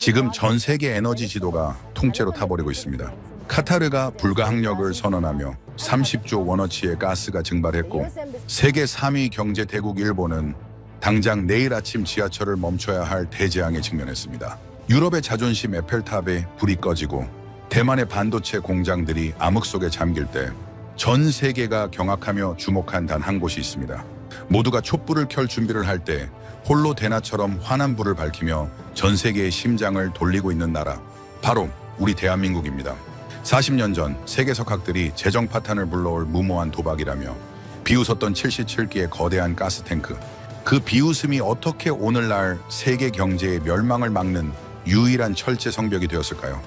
지금 전 세계 에너지 지도가 통째로 타버리고 있습니다. 카타르가 불가항력을 선언하며 30조 원어치의 가스가 증발했고 세계 3위 경제 대국 일본은 당장 내일 아침 지하철을 멈춰야 할 대재앙에 직면했습니다. 유럽의 자존심 에펠탑에 불이 꺼지고 대만의 반도체 공장들이 암흑 속에 잠길 때 전 세계가 경악하며 주목한 단 한 곳이 있습니다. 모두가 촛불을 켤 준비를 할 때 홀로 대나처럼 환한 불을 밝히며 전 세계의 심장을 돌리고 있는 나라, 바로 우리 대한민국입니다. 40년 전 세계 석학들이 재정 파탄을 불러올 무모한 도박이라며 비웃었던 77기의 거대한 가스탱크, 그 비웃음이 어떻게 오늘날 세계 경제의 멸망을 막는 유일한 철제 성벽이 되었을까요?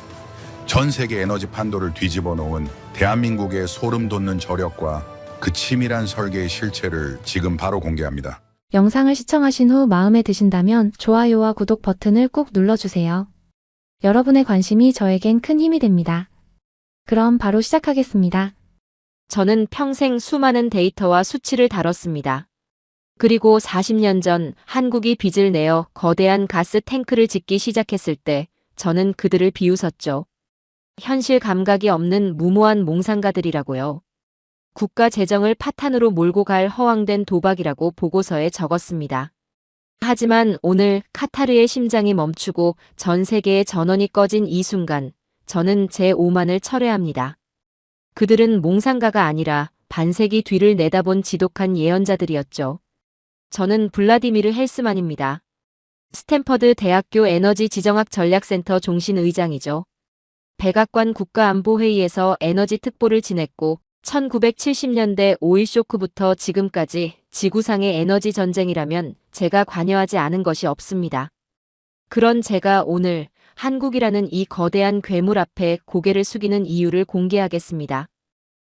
전 세계 에너지 판도를 뒤집어 놓은 대한민국의 소름 돋는 저력과 그 치밀한 설계의 실체를 지금 바로 공개합니다. 영상을 시청하신 후 마음에 드신다면 좋아요와 구독 버튼을 꾹 눌러주세요. 여러분의 관심이 저에겐 큰 힘이 됩니다. 그럼 바로 시작하겠습니다. 저는 평생 수많은 데이터와 수치를 다뤘습니다. 그리고 40년 전 한국이 빚을 내어 거대한 가스 탱크를 짓기 시작했을 때 저는 그들을 비웃었죠. 현실 감각이 없는 무모한 몽상가들이라고요. 국가 재정을 파탄으로 몰고 갈 허황된 도박이라고 보고서에 적었습니다. 하지만 오늘 카타르의 심장이 멈추고 전 세계의 전원이 꺼진 이 순간, 저는 제 오만을 철회합니다. 그들은 몽상가가 아니라 반세기 뒤를 내다본 지독한 예언자들이었죠. 저는 블라디미르 헬스만입니다. 스탠퍼드 대학교 에너지 지정학 전략센터 종신의장이죠. 백악관 국가안보회의에서 에너지 특보를 지냈고 1970년대 오일 쇼크부터 지금까지 지구상의 에너지 전쟁이라면 제가 관여하지 않은 것이 없습니다. 그런 제가 오늘 한국이라는 이 거대한 괴물 앞에 고개를 숙이는 이유를 공개하겠습니다.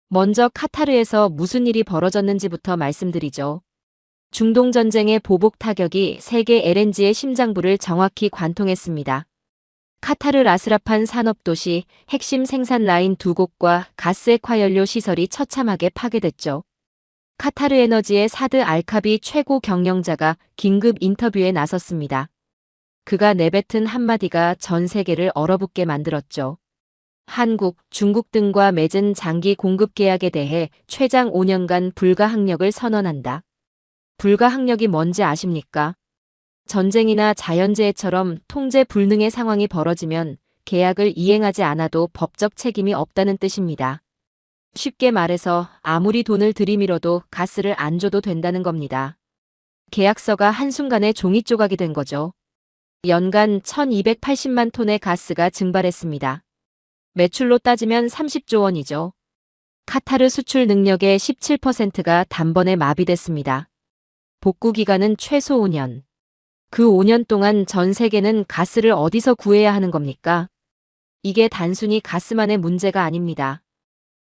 먼저 카타르에서 무슨 일이 벌어졌는지부터 말씀드리죠. 중동 전쟁의 보복 타격이 세계 LNG의 심장부를 정확히 관통했습니다. 카타르 라스라판 산업도시 핵심 생산 라인 2곳과 가스 액화연료 시설이 처참하게 파괴됐죠. 카타르 에너지의 사드 알카비 최고 경영자가 긴급 인터뷰에 나섰습니다. 그가 내뱉은 한마디가 전 세계를 얼어붙게 만들었죠. 한국, 중국 등과 맺은 장기 공급 계약에 대해 최장 5년간 불가항력을 선언한다. 불가항력이 뭔지 아십니까? 전쟁이나 자연재해처럼 통제 불능의 상황이 벌어지면 계약을 이행하지 않아도 법적 책임이 없다는 뜻입니다. 쉽게 말해서 아무리 돈을 들이밀어도 가스를 안 줘도 된다는 겁니다. 계약서가 한순간에 종이 조각이 된 거죠. 연간 1280만 톤의 가스가 증발했습니다. 매출로 따지면 30조 원이죠. 카타르 수출 능력의 17%가 단번에 마비됐습니다. 복구 기간은 최소 5년. 그 5년 동안 전 세계는 가스를 어디서 구해야 하는 겁니까? 이게 단순히 가스만의 문제가 아닙니다.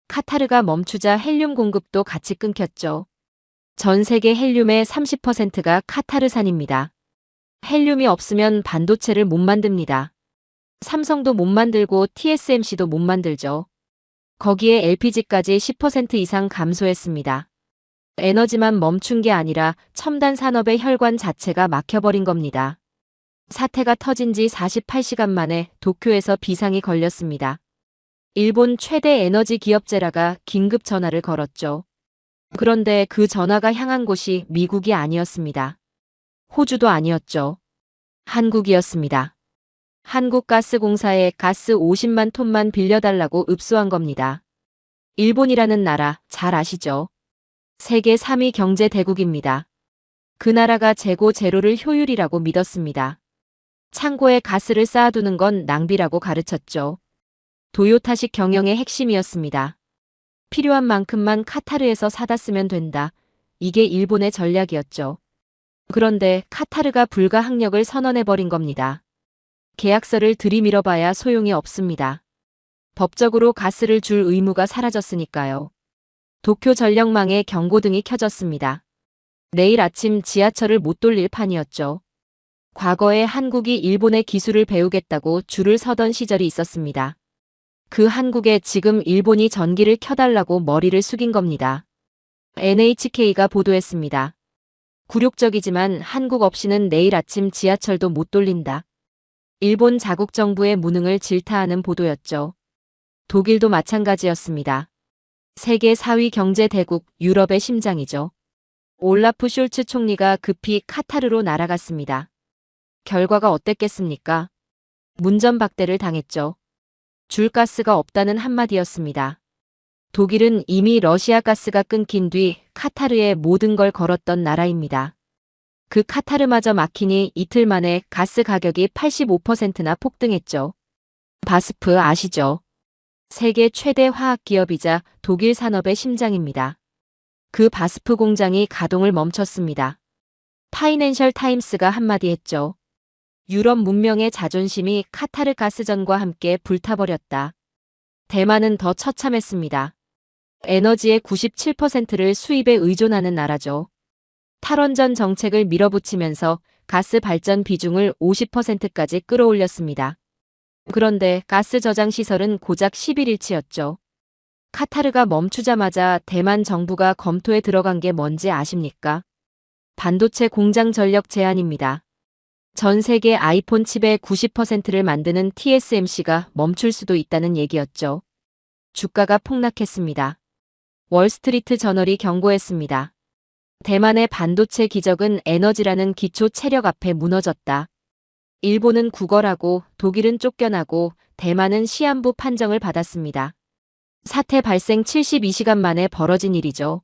카타르가 멈추자 헬륨 공급도 같이 끊겼죠. 전 세계 헬륨의 30%가 카타르산입니다. 헬륨이 없으면 반도체를 못 만듭니다. 삼성도 못 만들고 TSMC도 못 만들죠. 거기에 LPG까지 10% 이상 감소했습니다. 에너지만 멈춘 게 아니라 첨단 산업의 혈관 자체가 막혀버린 겁니다. 사태가 터진 지 48시간 만에 도쿄에서 비상이 걸렸습니다. 일본 최대 에너지 기업 제라가 긴급 전화를 걸었죠. 그런데 그 전화가 향한 곳이 미국이 아니었습니다. 호주도 아니었죠. 한국이었습니다. 한국가스공사에 가스 50만 톤만 빌려달라고 읍수한 겁니다. 일본이라는 나라 잘 아시죠? 세계 3위 경제 대국입니다. 그 나라가 재고 제로를 효율이라고 믿었습니다. 창고에 가스를 쌓아두는 건 낭비라고 가르쳤죠. 도요타식 경영의 핵심이었습니다. 필요한 만큼만 카타르에서 사다 쓰면 된다. 이게 일본의 전략이었죠. 그런데 카타르가 불가항력을 선언해버린 겁니다. 계약서를 들이밀어봐야 소용이 없습니다. 법적으로 가스를 줄 의무가 사라졌으니까요. 도쿄 전력망에 경고등이 켜졌습니다. 내일 아침 지하철을 못 돌릴 판이었죠. 과거에 한국이 일본의 기술을 배우겠다고 줄을 서던 시절이 있었습니다. 그 한국에 지금 일본이 전기를 켜달라고 머리를 숙인 겁니다. NHK가 보도했습니다. 굴욕적이지만 한국 없이는 내일 아침 지하철도 못 돌린다. 일본 자국 정부의 무능을 질타하는 보도였죠. 독일도 마찬가지였습니다. 세계 4위 경제 대국 유럽의 심장이죠. 올라프 숄츠 총리가 급히 카타르로 날아갔습니다. 결과가 어땠겠습니까? 문전박대를 당했죠. 줄 가스가 없다는 한마디였습니다. 독일은 이미 러시아 가스가 끊긴 뒤 카타르에 모든 걸 걸었던 나라입니다. 그 카타르마저 막히니 이틀 만에 가스 가격이 85%나 폭등했죠. 바스프 아시죠? 세계 최대 화학 기업이자 독일 산업의 심장입니다. 그 바스프 공장이 가동을 멈췄습니다. 파이낸셜 타임스가 한마디 했죠. 유럽 문명의 자존심이 카타르 가스전과 함께 불타버렸다. 대만은 더 처참했습니다. 에너지의 97%를 수입에 의존하는 나라죠. 탈원전 정책을 밀어붙이면서 가스 발전 비중을 50%까지 끌어올렸습니다. 그런데 가스 저장 시설은 고작 11일치였죠. 카타르가 멈추자마자 대만 정부가 검토에 들어간 게 뭔지 아십니까? 반도체 공장 전력 제한입니다. 전 세계 아이폰 칩의 90%를 만드는 TSMC가 멈출 수도 있다는 얘기였죠. 주가가 폭락했습니다. 월스트리트 저널이 경고했습니다. 대만의 반도체 기적은 에너지라는 기초 체력 앞에 무너졌다. 일본은 구걸하고 독일은 쫓겨나고 대만은 시한부 판정을 받았습니다. 사태 발생 72시간 만에 벌어진 일이죠.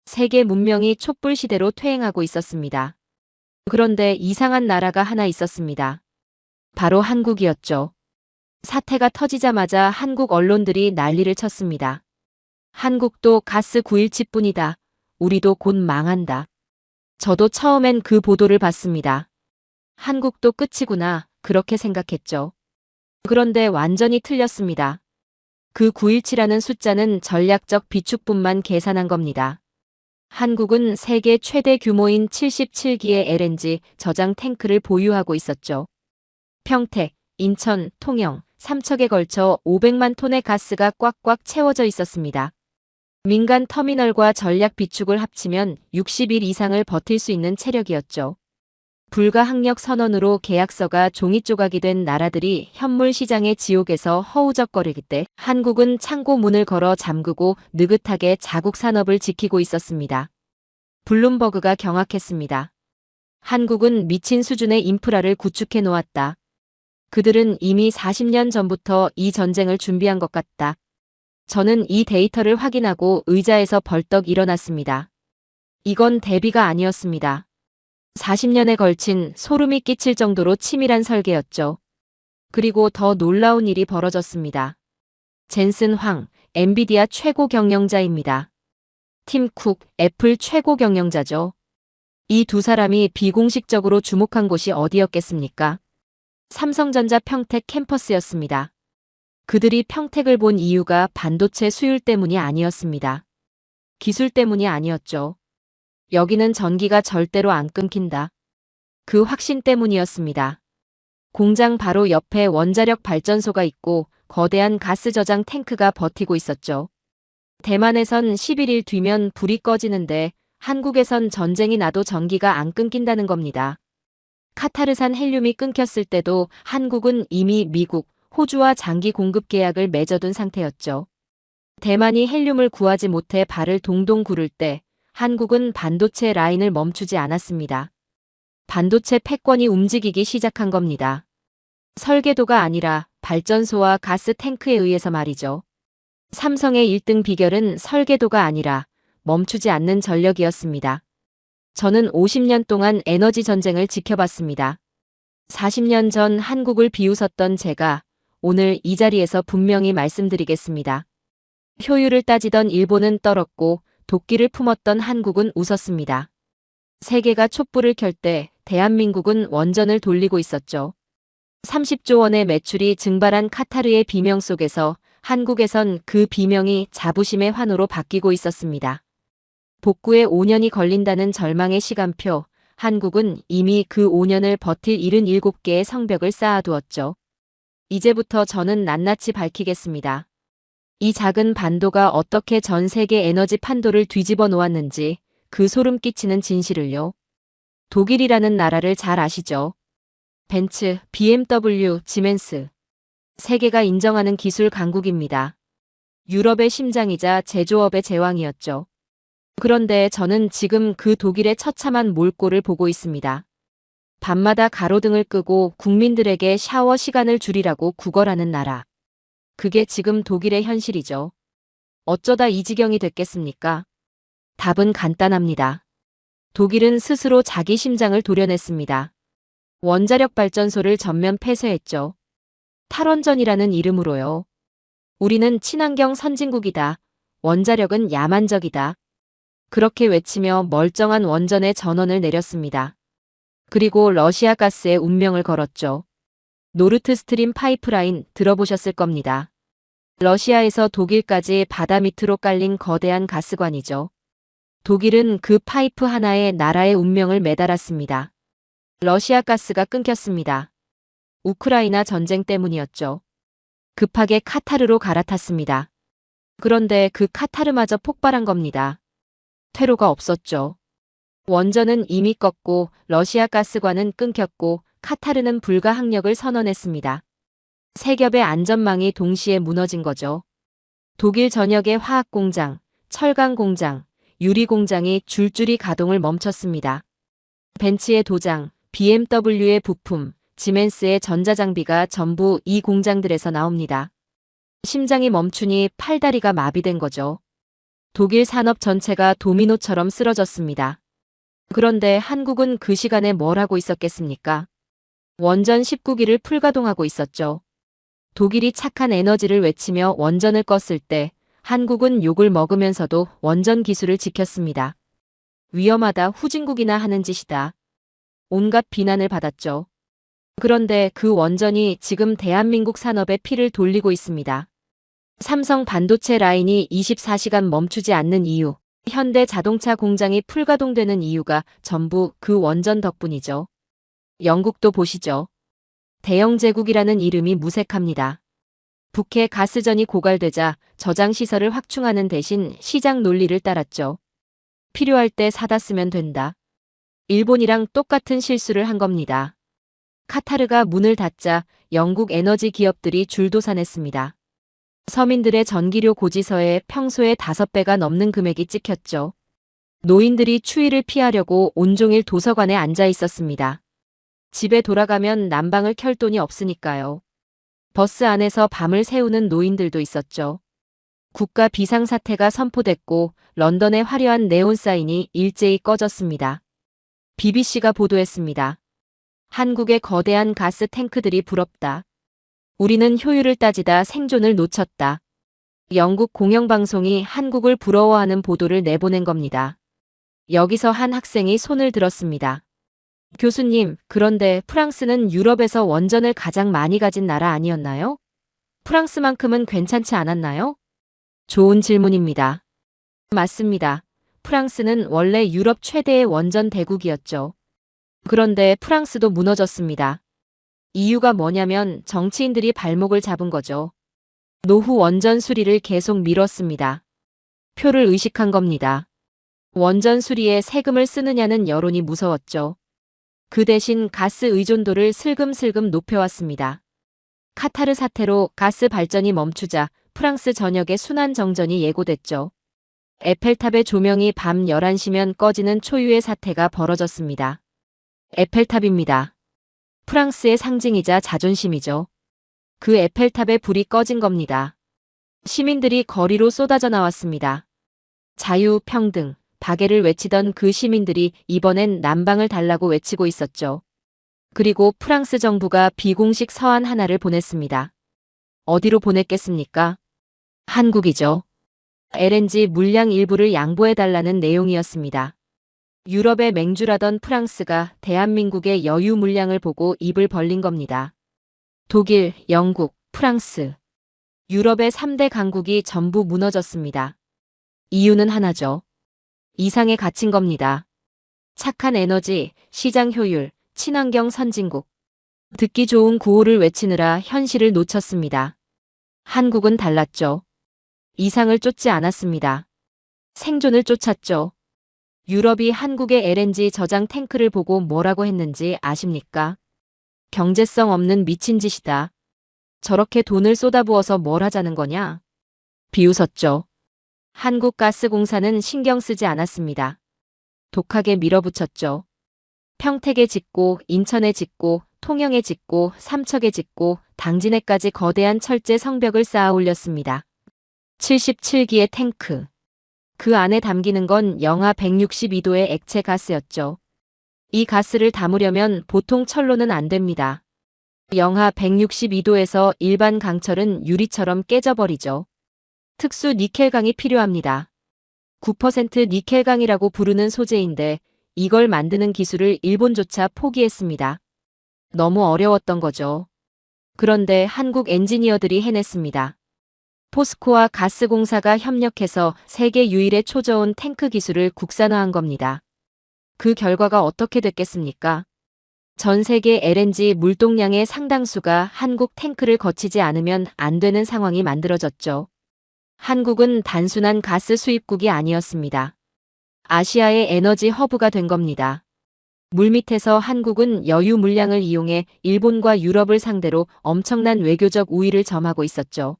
세계 문명이 촛불 시대로 퇴행하고 있었습니다. 그런데 이상한 나라가 하나 있었습니다. 바로 한국이었죠. 사태가 터지자마자 한국 언론들이 난리를 쳤습니다. 한국도 가스 9일치뿐이다. 우리도 곧 망한다. 저도 처음엔 그 보도를 봤습니다. 한국도 끝이구나, 그렇게 생각했죠. 그런데 완전히 틀렸습니다. 그 917라는 숫자는 전략적 비축분만 계산한 겁니다. 한국은 세계 최대 규모인 77기의 LNG 저장 탱크를 보유하고 있었죠. 평택, 인천, 통영, 삼척에 걸쳐 500만 톤의 가스가 꽉꽉 채워져 있었습니다. 민간 터미널과 전략 비축을 합치면 60일 이상을 버틸 수 있는 체력이었죠. 불가항력 선언으로 계약서가 종이 조각이 된 나라들이 현물 시장의 지옥에서 허우적거리기 때 한국은 창고 문을 걸어 잠그고 느긋하게 자국 산업을 지키고 있었습니다. 블룸버그가 경악했습니다. 한국은 미친 수준의 인프라를 구축해 놓았다. 그들은 이미 40년 전부터 이 전쟁을 준비한 것 같다. 저는 이 데이터를 확인하고 의자에서 벌떡 일어났습니다. 이건 대비가 아니었습니다. 40년에 걸친 소름이 끼칠 정도로 치밀한 설계였죠. 그리고 더 놀라운 일이 벌어졌습니다. 젠슨 황, 엔비디아 최고 경영자입니다. 팀 쿡, 애플 최고 경영자죠. 이 두 사람이 비공식적으로 주목한 곳이 어디였겠습니까? 삼성전자 평택 캠퍼스였습니다. 그들이 평택을 본 이유가 반도체 수율 때문이 아니었습니다. 기술 때문이 아니었죠. 여기는 전기가 절대로 안 끊긴다. 그 확신 때문이었습니다. 공장 바로 옆에 원자력 발전소가 있고 거대한 가스 저장 탱크가 버티고 있었죠. 대만에선 11일 뒤면 불이 꺼지는데 한국에선 전쟁이 나도 전기가 안 끊긴다는 겁니다. 카타르산 헬륨이 끊겼을 때도 한국은 이미 미국, 호주와 장기 공급 계약을 맺어둔 상태였죠. 대만이 헬륨을 구하지 못해 발을 동동 구를 때 한국은 반도체 라인을 멈추지 않았습니다. 반도체 패권이 움직이기 시작한 겁니다. 설계도가 아니라 발전소와 가스 탱크에 의해서 말이죠. 삼성의 1등 비결은 설계도가 아니라 멈추지 않는 전력이었습니다. 저는 50년 동안 에너지 전쟁을 지켜봤습니다. 40년 전 한국을 비웃었던 제가 오늘 이 자리에서 분명히 말씀드리겠습니다. 효율을 따지던 일본은 떨었고 도끼를 품었던 한국은 웃었습니다. 세계가 촛불을 켤 때 대한민국은 원전을 돌리고 있었죠. 30조 원의 매출이 증발한 카타르의 비명 속에서 한국에선 그 비명이 자부심의 환호로 바뀌고 있었습니다. 복구에 5년이 걸린다는 절망의 시간표, 한국은 이미 그 5년을 버틸 77개의 성벽을 쌓아두었죠. 이제부터 저는 낱낱이 밝히겠습니다. 이 작은 반도가 어떻게 전 세계 에너지 판도를 뒤집어 놓았는지 그 소름 끼치는 진실을요. 독일이라는 나라를 잘 아시죠? 벤츠, BMW, 지멘스. 세계가 인정하는 기술 강국입니다. 유럽의 심장이자 제조업의 제왕이었죠. 그런데 저는 지금 그 독일의 처참한 몰골을 보고 있습니다. 밤마다 가로등을 끄고 국민들에게 샤워 시간을 줄이라고 구걸하는 나라. 그게 지금 독일의 현실이죠. 어쩌다 이 지경이 됐겠습니까? 답은 간단합니다. 독일은 스스로 자기 심장을 도려냈습니다. 원자력 발전소를 전면 폐쇄했죠. 탈원전이라는 이름으로요. 우리는 친환경 선진국이다. 원자력은 야만적이다. 그렇게 외치며 멀쩡한 원전의 전원을 내렸습니다. 그리고 러시아 가스에 운명을 걸었죠. 노르트 스트림 파이프라인 들어보셨을 겁니다. 러시아에서 독일까지 바다 밑으로 깔린 거대한 가스관이죠. 독일은 그 파이프 하나에 나라의 운명을 매달았습니다. 러시아 가스가 끊겼습니다. 우크라이나 전쟁 때문이었죠. 급하게 카타르로 갈아탔습니다. 그런데 그 카타르마저 폭발한 겁니다. 퇴로가 없었죠. 원전은 이미 껐고 러시아 가스관은 끊겼고 카타르는 불가항력을 선언했습니다. 세 겹의 안전망이 동시에 무너진 거죠. 독일 전역의 화학공장, 철강공장, 유리공장이 줄줄이 가동을 멈췄습니다. 벤츠의 도장, BMW의 부품, 지멘스의 전자장비가 전부 이 공장들에서 나옵니다. 심장이 멈추니 팔다리가 마비된 거죠. 독일 산업 전체가 도미노처럼 쓰러졌습니다. 그런데 한국은 그 시간에 뭘 하고 있었겠습니까? 원전 19기를 풀가동하고 있었죠. 독일이 착한 에너지를 외치며 원전을 껐을 때 한국은 욕을 먹으면서도 원전 기술을 지켰습니다. 위험하다, 후진국이나 하는 짓이다. 온갖 비난을 받았죠. 그런데 그 원전이 지금 대한민국 산업에 피를 돌리고 있습니다. 삼성 반도체 라인이 24시간 멈추지 않는 이유, 현대 자동차 공장이 풀가동되는 이유가 전부 그 원전 덕분이죠. 영국도 보시죠. 대영제국이라는 이름이 무색합니다. 북해 가스전이 고갈되자 저장시설을 확충하는 대신 시장 논리를 따랐죠. 필요할 때 사다 쓰면 된다. 일본이랑 똑같은 실수를 한 겁니다. 카타르가 문을 닫자 영국 에너지 기업들이 줄도산했습니다. 서민들의 전기료 고지서에 평소에 5배가 넘는 금액이 찍혔죠. 노인들이 추위를 피하려고 온종일 도서관에 앉아 있었습니다. 집에 돌아가면 난방을 켤 돈이 없으니까요. 버스 안에서 밤을 새우는 노인들도 있었죠. 국가 비상사태가 선포됐고 런던의 화려한 네온 사인이 일제히 꺼졌습니다. BBC가 보도했습니다. 한국의 거대한 가스 탱크들이 부럽다. 우리는 효율을 따지다 생존을 놓쳤다. 영국 공영방송이 한국을 부러워하는 보도를 내보낸 겁니다. 여기서 한 학생이 손을 들었습니다. 교수님, 그런데 프랑스는 유럽에서 원전을 가장 많이 가진 나라 아니었나요? 프랑스만큼은 괜찮지 않았나요? 좋은 질문입니다. 맞습니다. 프랑스는 원래 유럽 최대의 원전 대국이었죠. 그런데 프랑스도 무너졌습니다. 이유가 뭐냐면 정치인들이 발목을 잡은 거죠. 노후 원전 수리를 계속 미뤘습니다. 표를 의식한 겁니다. 원전 수리에 세금을 쓰느냐는 여론이 무서웠죠. 그 대신 가스 의존도를 슬금슬금 높여왔습니다. 카타르 사태로 가스 발전이 멈추자 프랑스 전역에 순환 정전이 예고됐죠. 에펠탑의 조명이 밤 11시면 꺼지는 초유의 사태가 벌어졌습니다. 에펠탑입니다. 프랑스의 상징이자 자존심이죠. 그 에펠탑에 불이 꺼진 겁니다. 시민들이 거리로 쏟아져 나왔습니다. 자유, 평등, 박애를 외치던 그 시민들이 이번엔 난방을 달라고 외치고 있었죠. 그리고 프랑스 정부가 비공식 서한 하나를 보냈습니다. 어디로 보냈겠습니까? 한국이죠. LNG 물량 일부를 양보해달라는 내용이었습니다. 유럽의 맹주라던 프랑스가 대한민국의 여유 물량을 보고 입을 벌린 겁니다. 독일, 영국, 프랑스. 유럽의 3대 강국이 전부 무너졌습니다. 이유는 하나죠. 이상에 갇힌 겁니다. 착한 에너지, 시장 효율, 친환경 선진국. 듣기 좋은 구호를 외치느라 현실을 놓쳤습니다. 한국은 달랐죠. 이상을 쫓지 않았습니다. 생존을 쫓았죠. 유럽이 한국의 LNG 저장 탱크를 보고 뭐라고 했는지 아십니까? 경제성 없는 미친 짓이다. 저렇게 돈을 쏟아부어서 뭘 하자는 거냐? 비웃었죠. 한국가스공사는 신경 쓰지 않았습니다. 독하게 밀어붙였죠. 평택에 짓고, 인천에 짓고, 통영에 짓고, 삼척에 짓고, 당진에까지 거대한 철제 성벽을 쌓아 올렸습니다. 77기의 탱크. 그 안에 담기는 건 영하 162도의 액체 가스였죠. 이 가스를 담으려면 보통 철로는 안 됩니다. 영하 162도에서 일반 강철은 유리처럼 깨져버리죠. 특수 니켈강이 필요합니다. 9% 니켈강이라고 부르는 소재인데 이걸 만드는 기술을 일본조차 포기했습니다. 너무 어려웠던 거죠. 그런데 한국 엔지니어들이 해냈습니다. 포스코와 가스공사가 협력해서 세계 유일의 초저온 탱크 기술을 국산화한 겁니다. 그 결과가 어떻게 됐겠습니까? 전 세계 LNG 물동량의 상당수가 한국 탱크를 거치지 않으면 안 되는 상황이 만들어졌죠. 한국은 단순한 가스 수입국이 아니었습니다. 아시아의 에너지 허브가 된 겁니다. 물밑에서 한국은 여유 물량을 이용해 일본과 유럽을 상대로 엄청난 외교적 우위를 점하고 있었죠.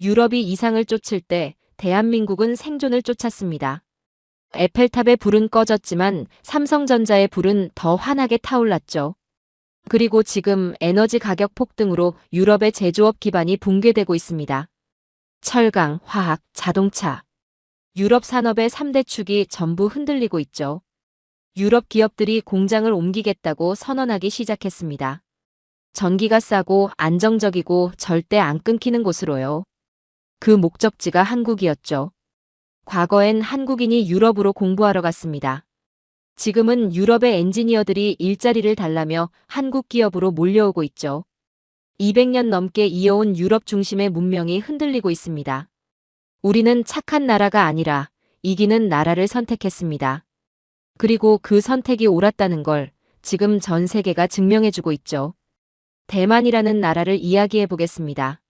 유럽이 이상을 쫓을 때 대한민국은 생존을 쫓았습니다. 에펠탑의 불은 꺼졌지만 삼성전자의 불은 더 환하게 타올랐죠. 그리고 지금 에너지 가격 폭등으로 유럽의 제조업 기반이 붕괴되고 있습니다. 철강, 화학, 자동차. 유럽 산업의 3대 축이 전부 흔들리고 있죠. 유럽 기업들이 공장을 옮기겠다고 선언하기 시작했습니다. 전기가 싸고 안정적이고 절대 안 끊기는 곳으로요. 그 목적지가 한국이었죠. 과거엔 한국인이 유럽으로 공부하러 갔습니다. 지금은 유럽의 엔지니어들이 일자리를 달라며 한국 기업으로 몰려오고 있죠. 200년 넘게 이어온 유럽 중심의 문명이 흔들리고 있습니다. 우리는 착한 나라가 아니라 이기는 나라를 선택했습니다. 그리고 그 선택이 옳았다는 걸 지금 전 세계가 증명해주고 있죠. 대만이라는 나라를 이야기해 보겠습니다.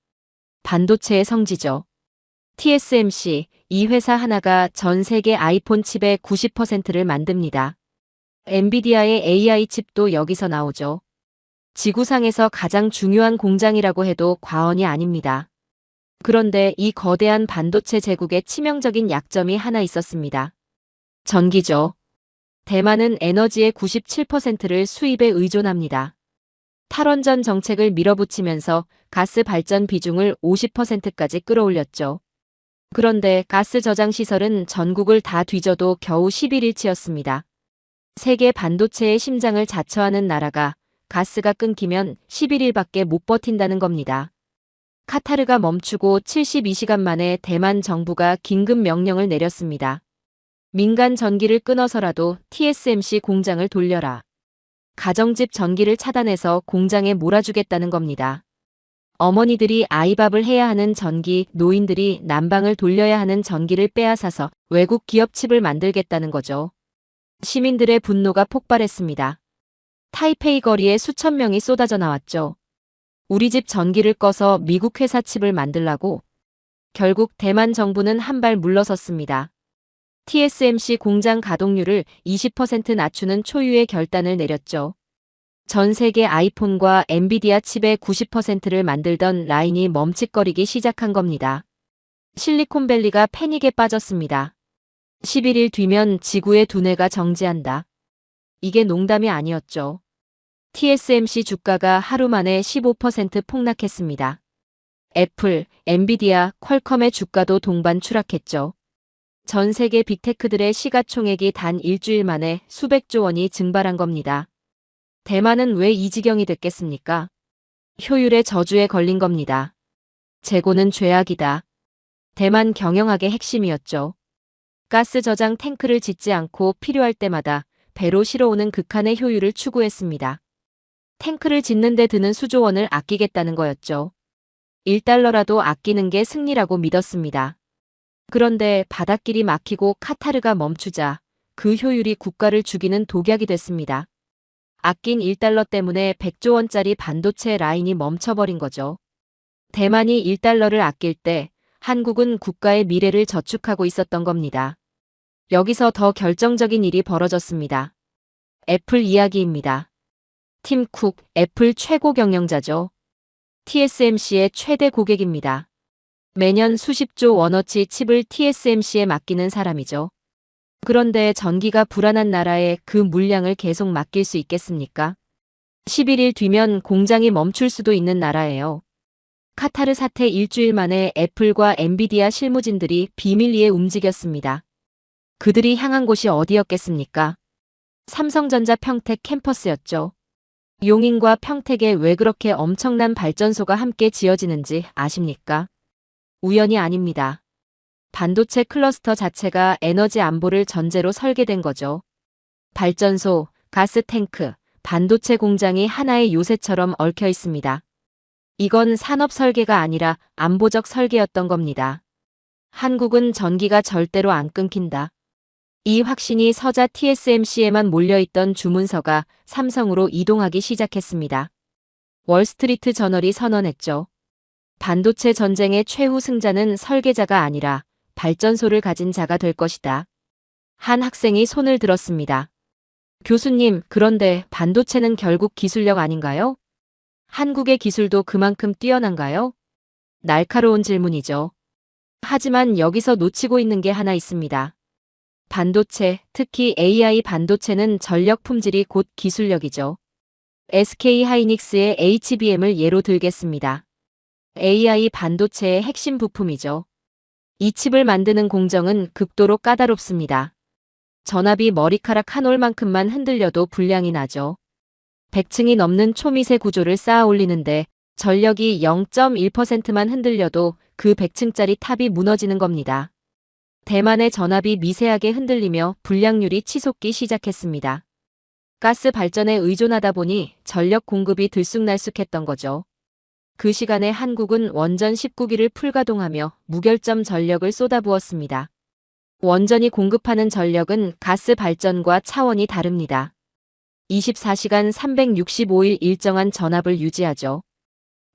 반도체의 성지죠. TSMC, 이 회사 하나가 전 세계 아이폰 칩의 90%를 만듭니다. 엔비디아의 AI 칩도 여기서 나오죠. 지구상에서 가장 중요한 공장이라고 해도 과언이 아닙니다. 그런데 이 거대한 반도체 제국의 치명적인 약점이 하나 있었습니다. 전기죠. 대만은 에너지의 97%를 수입에 의존합니다. 탈원전 정책을 밀어붙이면서 가스 발전 비중을 50%까지 끌어올렸죠. 그런데 가스 저장 시설은 전국을 다 뒤져도 겨우 11일치였습니다. 세계 반도체의 심장을 자처하는 나라가 가스가 끊기면 11일밖에 못 버틴다는 겁니다. 카타르가 멈추고 72시간 만에 대만 정부가 긴급 명령을 내렸습니다. 민간 전기를 끊어서라도 TSMC 공장을 돌려라. 가정집 전기를 차단해서 공장에 몰아주겠다는 겁니다. 어머니들이 아이밥을 해야 하는 전기, 노인들이 난방을 돌려야 하는 전기를 빼앗아서 외국 기업 칩을 만들겠다는 거죠. 시민들의 분노가 폭발했습니다. 타이페이 거리에 수천 명이 쏟아져 나왔죠. 우리 집 전기를 꺼서 미국 회사 칩을 만들라고? 결국 대만 정부는 한 발 물러섰습니다. TSMC 공장 가동률을 20% 낮추는 초유의 결단을 내렸죠. 전 세계 아이폰과 엔비디아 칩의 90%를 만들던 라인이 멈칫거리기 시작한 겁니다. 실리콘밸리가 패닉에 빠졌습니다. 11일 뒤면 지구의 두뇌가 정지한다. 이게 농담이 아니었죠. TSMC 주가가 하루 만에 15% 폭락했습니다. 애플, 엔비디아, 퀄컴의 주가도 동반 추락했죠. 전 세계 빅테크들의 시가총액이 단 일주일 만에 수백조 원이 증발한 겁니다. 대만은 왜 이 지경이 됐겠습니까? 효율의 저주에 걸린 겁니다. 재고는 죄악이다. 대만 경영학의 핵심이었죠. 가스 저장 탱크를 짓지 않고 필요할 때마다 배로 실어오는 극한의 효율을 추구했습니다. 탱크를 짓는 데 드는 수조 원을 아끼겠다는 거였죠. 1달러라도 아끼는 게 승리라고 믿었습니다. 그런데 바닷길이 막히고 카타르가 멈추자 그 효율이 국가를 죽이는 독약이 됐습니다. 아낀 1달러 때문에 100조 원짜리 반도체 라인이 멈춰버린 거죠. 대만이 1달러를 아낄 때 한국은 국가의 미래를 저축하고 있었던 겁니다. 여기서 더 결정적인 일이 벌어졌습니다. 애플 이야기입니다. 팀 쿡, 애플 최고 경영자죠. TSMC의 최대 고객입니다. 매년 수십조 원어치 칩을 TSMC에 맡기는 사람이죠. 그런데 전기가 불안한 나라에 그 물량을 계속 맡길 수 있겠습니까? 11일 뒤면 공장이 멈출 수도 있는 나라예요. 카타르 사태 일주일 만에 애플과 엔비디아 실무진들이 비밀리에 움직였습니다. 그들이 향한 곳이 어디였겠습니까? 삼성전자 평택 캠퍼스였죠. 용인과 평택에 왜 그렇게 엄청난 발전소가 함께 지어지는지 아십니까? 우연이 아닙니다. 반도체 클러스터 자체가 에너지 안보를 전제로 설계된 거죠. 발전소, 가스 탱크, 반도체 공장이 하나의 요새처럼 얽혀 있습니다. 이건 산업 설계가 아니라 안보적 설계였던 겁니다. 한국은 전기가 절대로 안 끊긴다. 이 확신이 서자 TSMC에만 몰려있던 주문서가 삼성으로 이동하기 시작했습니다. 월스트리트 저널이 선언했죠. 반도체 전쟁의 최후 승자는 설계자가 아니라 발전소를 가진 자가 될 것이다. 한 학생이 손을 들었습니다. 교수님, 그런데 반도체는 결국 기술력 아닌가요? 한국의 기술도 그만큼 뛰어난가요? 날카로운 질문이죠. 하지만 여기서 놓치고 있는 게 하나 있습니다. 반도체, 특히 AI 반도체는 전력 품질이 곧 기술력이죠. SK 하이닉스의 HBM을 예로 들겠습니다. AI 반도체의 핵심 부품이죠. 이 칩을 만드는 공정은 극도로 까다롭습니다. 전압이 머리카락 한 올만큼만 흔들려도 불량이 나죠. 100층이 넘는 초미세 구조를 쌓아 올리는데 전력이 0.1%만 흔들려도 그 100층짜리 탑이 무너지는 겁니다. 대만의 전압이 미세하게 흔들리며 불량률이 치솟기 시작했습니다. 가스 발전에 의존하다 보니 전력 공급이 들쑥날쑥했던 거죠. 그 시간에 한국은 원전 19기를 풀가동하며 무결점 전력을 쏟아부었습니다. 원전이 공급하는 전력은 가스 발전과 차원이 다릅니다. 24시간 365일 일정한 전압을 유지하죠.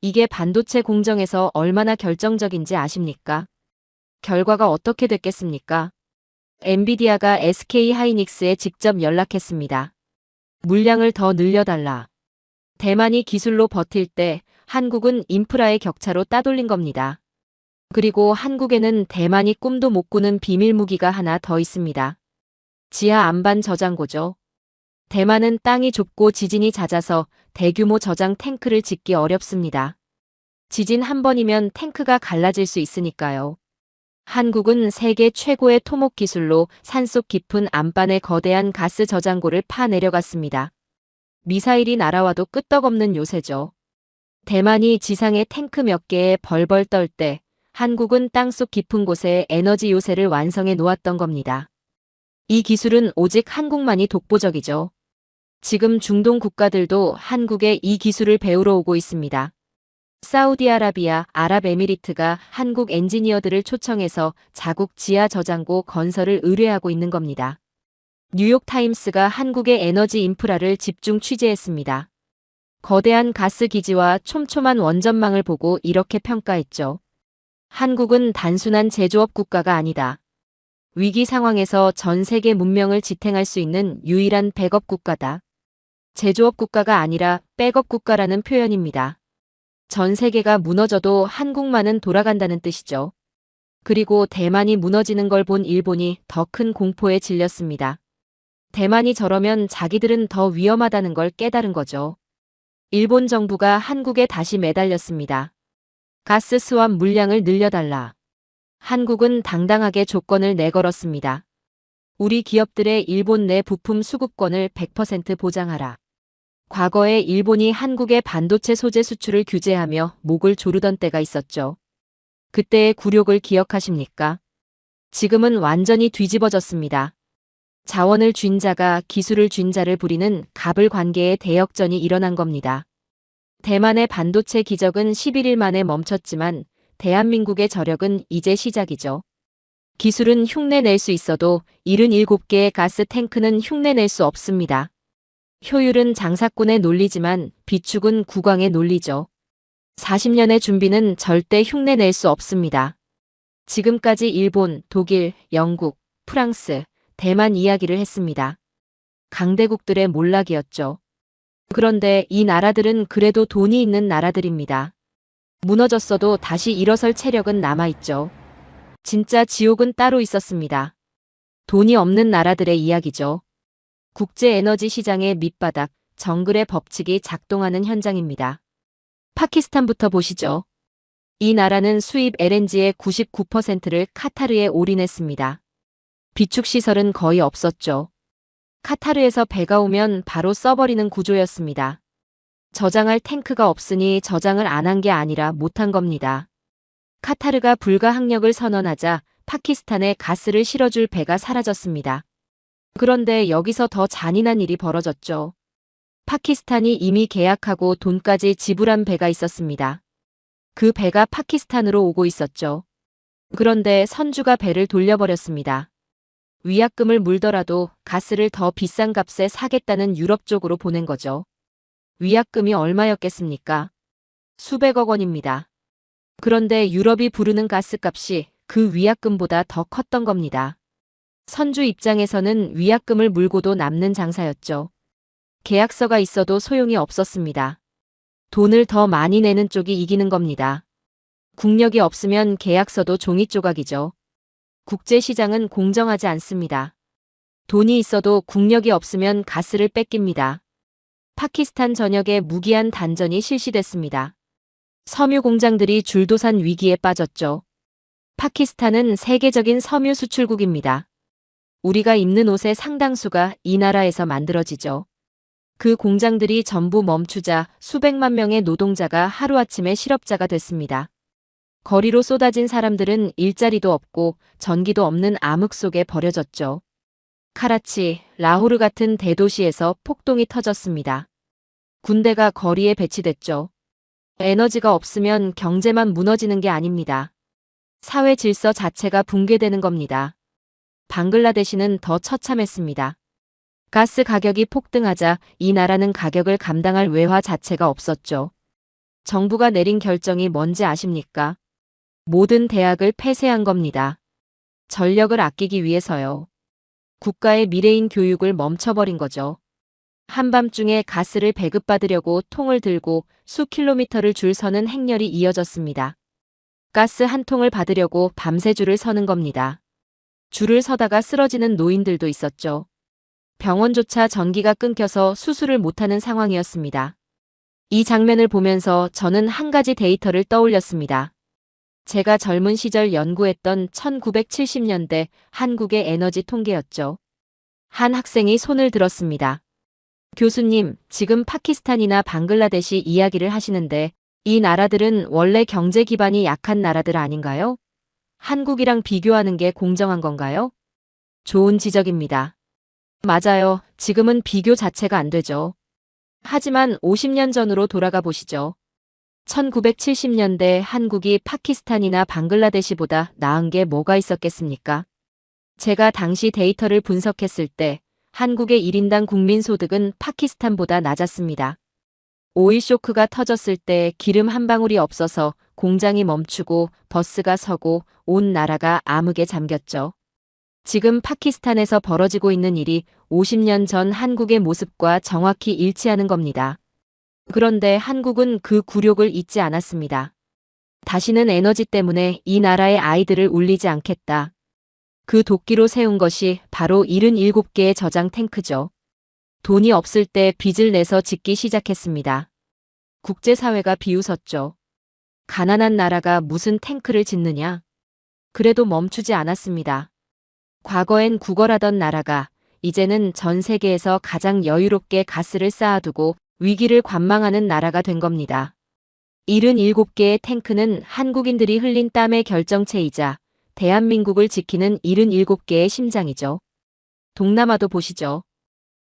이게 반도체 공정에서 얼마나 결정적인지 아십니까? 결과가 어떻게 됐겠습니까? 엔비디아가 SK 하이닉스에 직접 연락했습니다. 물량을 더 늘려달라. 대만이 기술로 버틸 때 한국은 인프라의 격차로 따돌린 겁니다. 그리고 한국에는 대만이 꿈도 못 꾸는 비밀 무기가 하나 더 있습니다. 지하 안반 저장고죠. 대만은 땅이 좁고 지진이 잦아서 대규모 저장 탱크를 짓기 어렵습니다. 지진 한 번이면 탱크가 갈라질 수 있으니까요. 한국은 세계 최고의 토목 기술로 산속 깊은 안반의 거대한 가스 저장고를 파내려갔습니다. 미사일이 날아와도 끄떡없는 요새죠. 대만이 지상에 탱크 몇 개에 벌벌 떨 때 한국은 땅속 깊은 곳에 에너지 요새를 완성해 놓았던 겁니다. 이 기술은 오직 한국만이 독보적이죠. 지금 중동 국가들도 한국에 이 기술을 배우러 오고 있습니다. 사우디아라비아, 아랍에미리트가 한국 엔지니어들을 초청해서 자국 지하 저장고 건설을 의뢰하고 있는 겁니다. 뉴욕타임스가 한국의 에너지 인프라를 집중 취재했습니다. 거대한 가스 기지와 촘촘한 원전망을 보고 이렇게 평가했죠. 한국은 단순한 제조업 국가가 아니다. 위기 상황에서 전 세계 문명을 지탱할 수 있는 유일한 백업 국가다. 제조업 국가가 아니라 백업 국가라는 표현입니다. 전 세계가 무너져도 한국만은 돌아간다는 뜻이죠. 그리고 대만이 무너지는 걸 본 일본이 더 큰 공포에 질렸습니다. 대만이 저러면 자기들은 더 위험하다는 걸 깨달은 거죠. 일본 정부가 한국에 다시 매달렸습니다. 가스 수압 물량을 늘려달라. 한국은 당당하게 조건을 내걸었습니다. 우리 기업들의 일본 내 부품 수급권을 100% 보장하라. 과거에 일본이 한국의 반도체 소재 수출을 규제하며 목을 조르던 때가 있었죠. 그때의 굴욕을 기억하십니까? 지금은 완전히 뒤집어졌습니다. 자원을 쥔 자가 기술을 쥔 자를 부리는 갑을 관계의 대역전이 일어난 겁니다. 대만의 반도체 기적은 11일 만에 멈췄지만 대한민국의 저력은 이제 시작이죠. 기술은 흉내낼 수 있어도 77개의 가스 탱크는 흉내낼 수 없습니다. 효율은 장사꾼의 논리지만 비축은 국왕의 논리죠. 40년의 준비는 절대 흉내낼 수 없습니다. 지금까지 일본, 독일, 영국, 프랑스, 대만 이야기를 했습니다. 강대국들의 몰락이었죠. 그런데 이 나라들은 그래도 돈이 있는 나라들입니다. 무너졌어도 다시 일어설 체력은 남아있죠. 진짜 지옥은 따로 있었습니다. 돈이 없는 나라들의 이야기죠. 국제 에너지 시장의 밑바닥, 정글의 법칙이 작동하는 현장입니다. 파키스탄부터 보시죠. 이 나라는 수입 LNG의 99%를 카타르에 올인했습니다. 비축 시설은 거의 없었죠. 카타르에서 배가 오면 바로 써버리는 구조였습니다. 저장할 탱크가 없으니 저장을 안 한 게 아니라 못한 겁니다. 카타르가 불가항력을 선언하자 파키스탄에 가스를 실어줄 배가 사라졌습니다. 그런데 여기서 더 잔인한 일이 벌어졌죠. 파키스탄이 이미 계약하고 돈까지 지불한 배가 있었습니다. 그 배가 파키스탄으로 오고 있었죠. 그런데 선주가 배를 돌려버렸습니다. 위약금을 물더라도 가스를 더 비싼 값에 사겠다는 유럽 쪽으로 보낸 거죠. 위약금이 얼마였겠습니까? 수백억 원입니다. 그런데 유럽이 부르는 가스값이 그 위약금보다 더 컸던 겁니다. 선주 입장에서는 위약금을 물고도 남는 장사였죠. 계약서가 있어도 소용이 없었습니다. 돈을 더 많이 내는 쪽이 이기는 겁니다. 국력이 없으면 계약서도 종이 조각이죠. 국제시장은 공정하지 않습니다. 돈이 있어도 국력이 없으면 가스를 뺏깁니다. 파키스탄 전역에 무기한 단전이 실시됐습니다. 섬유 공장들이 줄도산 위기에 빠졌죠. 파키스탄은 세계적인 섬유 수출국입니다. 우리가 입는 옷의 상당수가 이 나라에서 만들어지죠. 그 공장들이 전부 멈추자 수백만 명의 노동자가 하루아침에 실업자가 됐습니다. 거리로 쏟아진 사람들은 일자리도 없고 전기도 없는 암흑 속에 버려졌죠. 카라치, 라호르 같은 대도시에서 폭동이 터졌습니다. 군대가 거리에 배치됐죠. 에너지가 없으면 경제만 무너지는 게 아닙니다. 사회 질서 자체가 붕괴되는 겁니다. 방글라데시는 더 처참했습니다. 가스 가격이 폭등하자 이 나라는 가격을 감당할 외화 자체가 없었죠. 정부가 내린 결정이 뭔지 아십니까? 모든 대학을 폐쇄한 겁니다. 전력을 아끼기 위해서요. 국가의 미래인 교육을 멈춰버린 거죠. 한밤중에 가스를 배급받으려고 통을 들고 수 킬로미터를 줄 서는 행렬이 이어졌습니다. 가스 한 통을 받으려고 밤새 줄을 서는 겁니다. 줄을 서다가 쓰러지는 노인들도 있었죠. 병원조차 전기가 끊겨서 수술을 못하는 상황이었습니다. 이 장면을 보면서 저는 한 가지 데이터를 떠올렸습니다. 제가 젊은 시절 연구했던 1970년대 한국의 에너지 통계였죠. 한 학생이 손을 들었습니다. 교수님, 지금 파키스탄이나 방글라데시 이야기를 하시는데 이 나라들은 원래 경제 기반이 약한 나라들 아닌가요? 한국이랑 비교하는 게 공정한 건가요? 좋은 지적입니다. 맞아요. 지금은 비교 자체가 안 되죠. 하지만 50년 전으로 돌아가 보시죠. 1970년대 한국이 파키스탄이나 방글라데시보다 나은 게 뭐가 있었겠습니까? 제가 당시 데이터를 분석했을 때 한국의 1인당 국민소득은 파키스탄보다 낮았습니다. 오일 쇼크가 터졌을 때 기름 한 방울이 없어서 공장이 멈추고 버스가 서고 온 나라가 암흑에 잠겼죠. 지금 파키스탄에서 벌어지고 있는 일이 50년 전 한국의 모습과 정확히 일치하는 겁니다. 그런데 한국은 그 굴욕을 잊지 않았습니다. 다시는 에너지 때문에 이 나라의 아이들을 울리지 않겠다. 그 도끼로 세운 것이 바로 77개의 저장 탱크죠. 돈이 없을 때 빚을 내서 짓기 시작했습니다. 국제사회가 비웃었죠. 가난한 나라가 무슨 탱크를 짓느냐. 그래도 멈추지 않았습니다. 과거엔 구걸하던 나라가 이제는 전 세계에서 가장 여유롭게 가스를 쌓아두고 위기를 관망하는 나라가 된 겁니다. 77개의 탱크는 한국인들이 흘린 땀의 결정체이자 대한민국을 지키는 77개의 심장이죠. 동남아도 보시죠.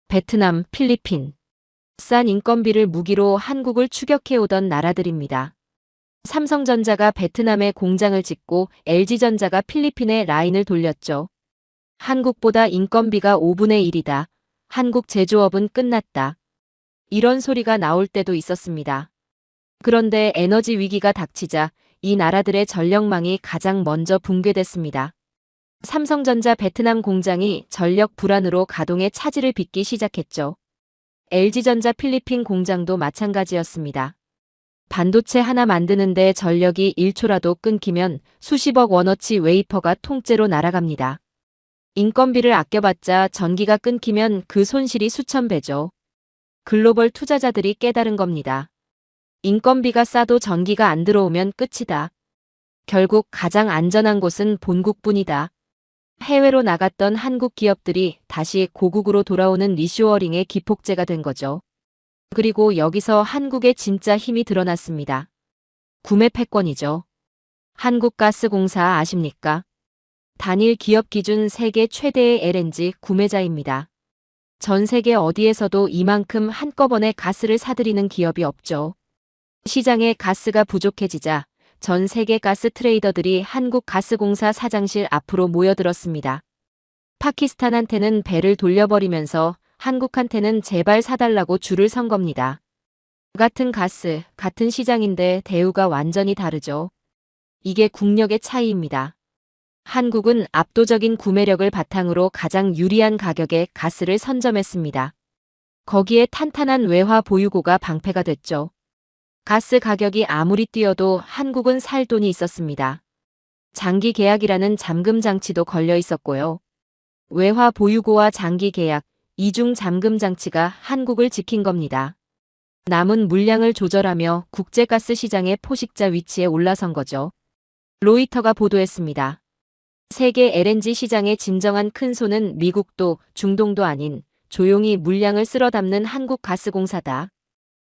베트남, 필리핀. 싼 인건비를 무기로 한국을 추격해오던 나라들입니다. 삼성전자가 베트남에 공장을 짓고 LG전자가 필리핀에 라인을 돌렸죠. 한국보다 인건비가 5분의 1이다. 한국 제조업은 끝났다. 이런 소리가 나올 때도 있었습니다. 그런데 에너지 위기가 닥치자 이 나라들의 전력망이 가장 먼저 붕괴됐습니다. 삼성전자 베트남 공장이 전력 불안으로 가동에 차질을 빚기 시작했죠. LG전자 필리핀 공장도 마찬가지였습니다. 반도체 하나 만드는데 전력이 1초라도 끊기면 수십억 원어치 웨이퍼가 통째로 날아갑니다. 인건비를 아껴봤자 전기가 끊기면 그 손실이 수천 배죠. 글로벌 투자자들이 깨달은 겁니다. 인건비가 싸도 전기가 안 들어오면 끝이다. 결국 가장 안전한 곳은 본국뿐이다. 해외로 나갔던 한국 기업들이 다시 고국으로 돌아오는 리쇼어링의 기폭제가 된 거죠. 그리고 여기서 한국의 진짜 힘이 드러났습니다. 구매 패권이죠. 한국가스공사 아십니까? 단일 기업 기준 세계 최대의 LNG 구매자입니다. 전 세계 어디에서도 이만큼 한꺼번에 가스를 사들이는 기업이 없죠. 시장에 가스가 부족해지자 전 세계 가스 트레이더들이 한국가스공사 사장실 앞으로 모여들었습니다. 파키스탄한테는 배를 돌려버리면서 한국한테는 제발 사달라고 줄을 선 겁니다. 같은 가스, 같은 시장인데 대우가 완전히 다르죠. 이게 국력의 차이입니다. 한국은 압도적인 구매력을 바탕으로 가장 유리한 가격에 가스를 선점했습니다. 거기에 탄탄한 외화 보유고가 방패가 됐죠. 가스 가격이 아무리 뛰어도 한국은 살 돈이 있었습니다. 장기 계약이라는 잠금 장치도 걸려 있었고요. 외화 보유고와 장기 계약, 이중 잠금 장치가 한국을 지킨 겁니다. 남은 물량을 조절하며 국제가스 시장의 포식자 위치에 올라선 거죠. 로이터가 보도했습니다. 세계 LNG 시장의 진정한 큰손은 미국도 중동도 아닌 조용히 물량을 쓸어 담는 한국가스공사다.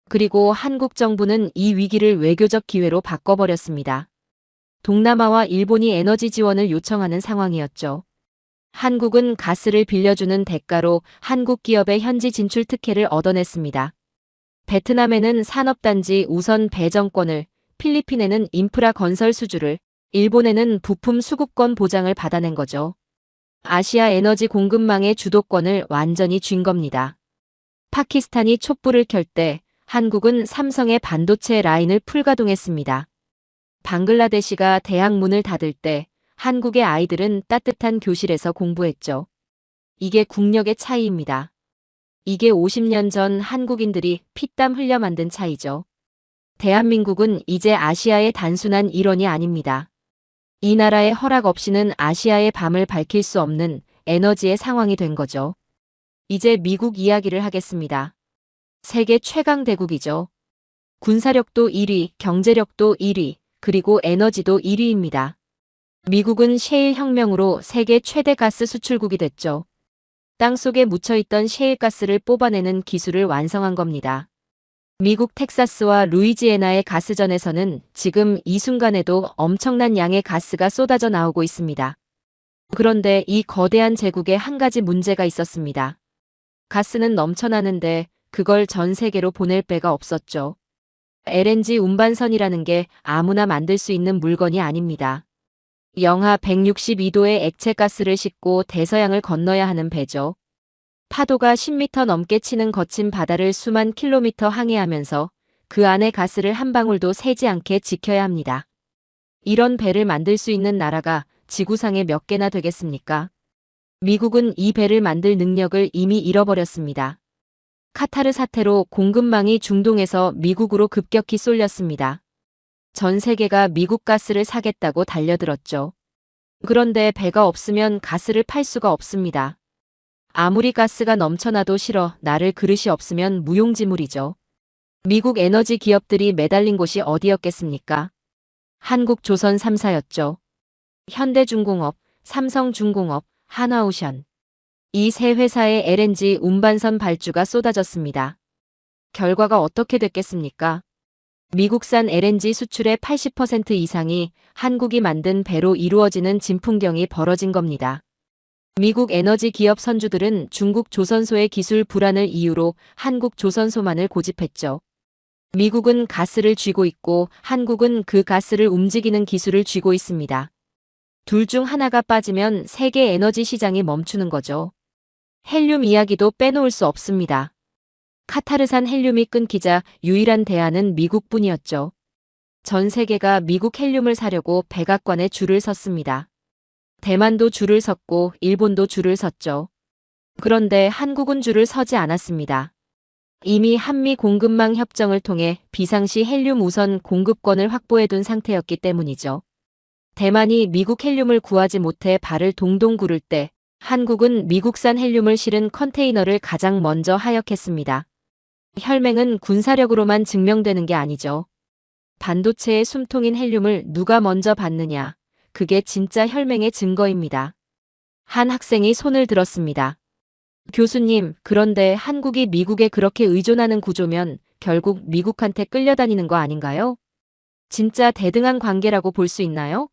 그리고 한국 정부는 이 위기를 외교적 기회로 바꿔버렸습니다. 동남아와 일본이 에너지 지원을 요청하는 상황이었죠. 한국은 가스를 빌려주는 대가로 한국 기업의 현지 진출 특혜를 얻어냈습니다. 베트남에는 산업단지 우선 배정권을, 필리핀에는 인프라 건설 수주를, 일본에는 부품 수급권 보장을 받아낸 거죠. 아시아 에너지 공급망의 주도권을 완전히 쥔 겁니다. 파키스탄이 촛불을 켤 때 한국은 삼성의 반도체 라인을 풀가동했습니다. 방글라데시가 대학 문을 닫을 때 한국의 아이들은 따뜻한 교실에서 공부했죠. 이게 국력의 차이입니다. 이게 50년 전 한국인들이 피땀 흘려 만든 차이죠. 대한민국은 이제 아시아의 단순한 일원이 아닙니다. 이 나라의 허락 없이는 아시아의 밤을 밝힐 수 없는 에너지의 상황이 된 거죠. 이제 미국 이야기를 하겠습니다. 세계 최강 대국이죠. 군사력도 1위, 경제력도 1위, 그리고 에너지도 1위입니다. 미국은 셰일 혁명으로 세계 최대 가스 수출국이 됐죠. 땅속에 묻혀있던 셰일가스를 뽑아내는 기술을 완성한 겁니다. 미국 텍사스와 루이지애나의 가스전에서는 지금 이 순간에도 엄청난 양의 가스가 쏟아져 나오고 있습니다. 그런데 이 거대한 제국에 한 가지 문제가 있었습니다. 가스는 넘쳐나는데 그걸 전 세계로 보낼 배가 없었죠. LNG 운반선이라는 게 아무나 만들 수 있는 물건이 아닙니다. 영하 162도의 액체 가스를 싣고 대서양을 건너야 하는 배죠. 파도가 10m 넘게 치는 거친 바다를 수만 킬로미터 항해하면서 그 안에 가스를 한 방울도 새지 않게 지켜야 합니다. 이런 배를 만들 수 있는 나라가 지구상에 몇 개나 되겠습니까? 미국은 이 배를 만들 능력을 이미 잃어버렸습니다. 카타르 사태로 공급망이 중동에서 미국으로 급격히 쏠렸습니다. 전 세계가 미국 가스를 사겠다고 달려들었죠. 그런데 배가 없으면 가스를 팔 수가 없습니다. 아무리 가스가 넘쳐나도 싫어 나를 그릇이 없으면 무용지물이죠. 미국 에너지 기업들이 매달린 곳이 어디였겠습니까? 한국조선 3사였죠. 현대중공업, 삼성중공업, 한화오션. 이 세 회사의 LNG 운반선 발주가 쏟아졌습니다. 결과가 어떻게 됐겠습니까? 미국산 LNG 수출의 80% 이상이 한국이 만든 배로 이루어지는 진풍경이 벌어진 겁니다. 미국 에너지 기업 선주들은 중국 조선소의 기술 불안을 이유로 한국 조선소만을 고집했죠. 미국은 가스를 쥐고 있고 한국은 그 가스를 움직이는 기술을 쥐고 있습니다. 둘 중 하나가 빠지면 세계 에너지 시장이 멈추는 거죠. 헬륨 이야기도 빼놓을 수 없습니다. 카타르산 헬륨이 끊기자 유일한 대안은 미국뿐이었죠. 전 세계가 미국 헬륨을 사려고 백악관에 줄을 섰습니다. 대만도 줄을 섰고 일본도 줄을 섰죠. 그런데 한국은 줄을 서지 않았습니다. 이미 한미 공급망 협정을 통해 비상시 헬륨 우선 공급권을 확보해둔 상태였기 때문이죠. 대만이 미국 헬륨을 구하지 못해 발을 동동 구를 때 한국은 미국산 헬륨을 실은 컨테이너를 가장 먼저 하역했습니다. 혈맹은 군사력으로만 증명되는 게 아니죠. 반도체의 숨통인 헬륨을 누가 먼저 받느냐, 그게 진짜 혈맹의 증거입니다. 한 학생이 손을 들었습니다. 교수님, 그런데 한국이 미국에 그렇게 의존하는 구조면 결국 미국한테 끌려다니는 거 아닌가요? 진짜 대등한 관계라고 볼 수 있나요?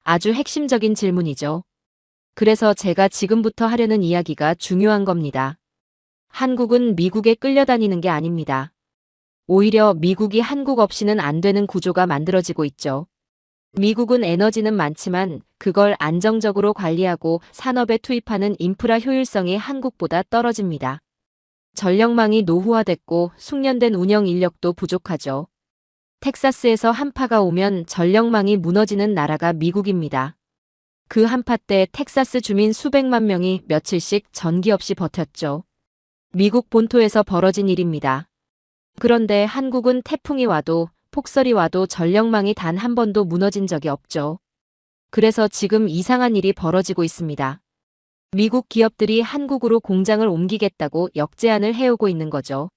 아주 핵심적인 질문이죠. 그래서 제가 지금부터 하려는 이야기가 중요한 겁니다. 한국은 미국에 끌려다니는 게 아닙니다. 오히려 미국이 한국 없이는 안 되는 구조가 만들어지고 있죠. 미국은 에너지는 많지만 그걸 안정적으로 관리하고 산업에 투입하는 인프라 효율성이 한국보다 떨어집니다. 전력망이 노후화됐고 숙련된 운영 인력도 부족하죠. 텍사스에서 한파가 오면 전력망이 무너지는 나라가 미국입니다. 그 한파 때 텍사스 주민 수백만 명이 며칠씩 전기 없이 버텼죠. 미국 본토에서 벌어진 일입니다. 그런데 한국은 태풍이 와도 폭설이 와도 전력망이 단 한 번도 무너진 적이 없죠. 그래서 지금 이상한 일이 벌어지고 있습니다. 미국 기업들이 한국으로 공장을 옮기겠다고 역제안을 해오고 있는 거죠.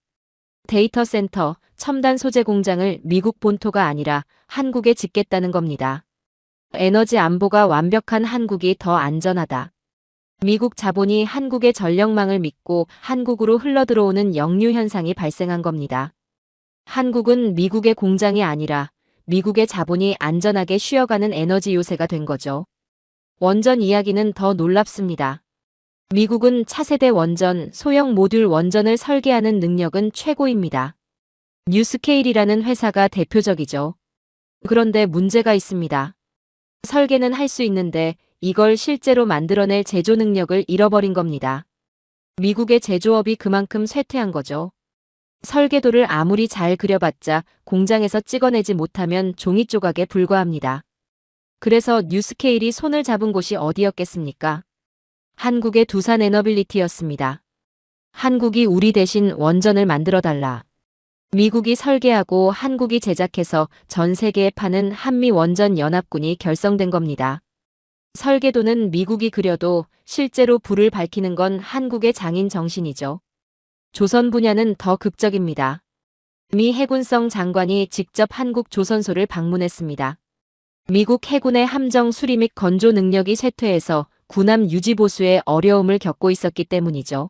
데이터 센터, 첨단 소재 공장을 미국 본토가 아니라 한국에 짓겠다는 겁니다. 에너지 안보가 완벽한 한국이 더 안전하다. 미국 자본이 한국의 전력망을 믿고 한국으로 흘러들어오는 역류 현상이 발생한 겁니다. 한국은 미국의 공장이 아니라 미국의 자본이 안전하게 쉬어가는 에너지 요새가 된 거죠. 원전 이야기는 더 놀랍습니다. 미국은 차세대 원전, 소형 모듈 원전을 설계하는 능력은 최고입니다. 뉴스케일이라는 회사가 대표적이죠. 그런데 문제가 있습니다. 설계는 할 수 있는데 이걸 실제로 만들어낼 제조 능력을 잃어버린 겁니다. 미국의 제조업이 그만큼 쇠퇴한 거죠. 설계도를 아무리 잘 그려봤자 공장에서 찍어내지 못하면 종이 조각에 불과합니다. 그래서 뉴스케일이 손을 잡은 곳이 어디였겠습니까? 한국의 두산 에너빌리티였습니다. 한국이 우리 대신 원전을 만들어달라. 미국이 설계하고 한국이 제작해서 전 세계에 파는 한미 원전 연합군이 결성된 겁니다. 설계도는 미국이 그려도 실제로 불을 밝히는 건 한국의 장인 정신이죠. 조선 분야는 더 극적입니다. 미 해군성 장관이 직접 한국 조선소를 방문했습니다. 미국 해군의 함정 수리 및 건조 능력이 쇠퇴해서 군함 유지 보수에 어려움을 겪고 있었기 때문이죠.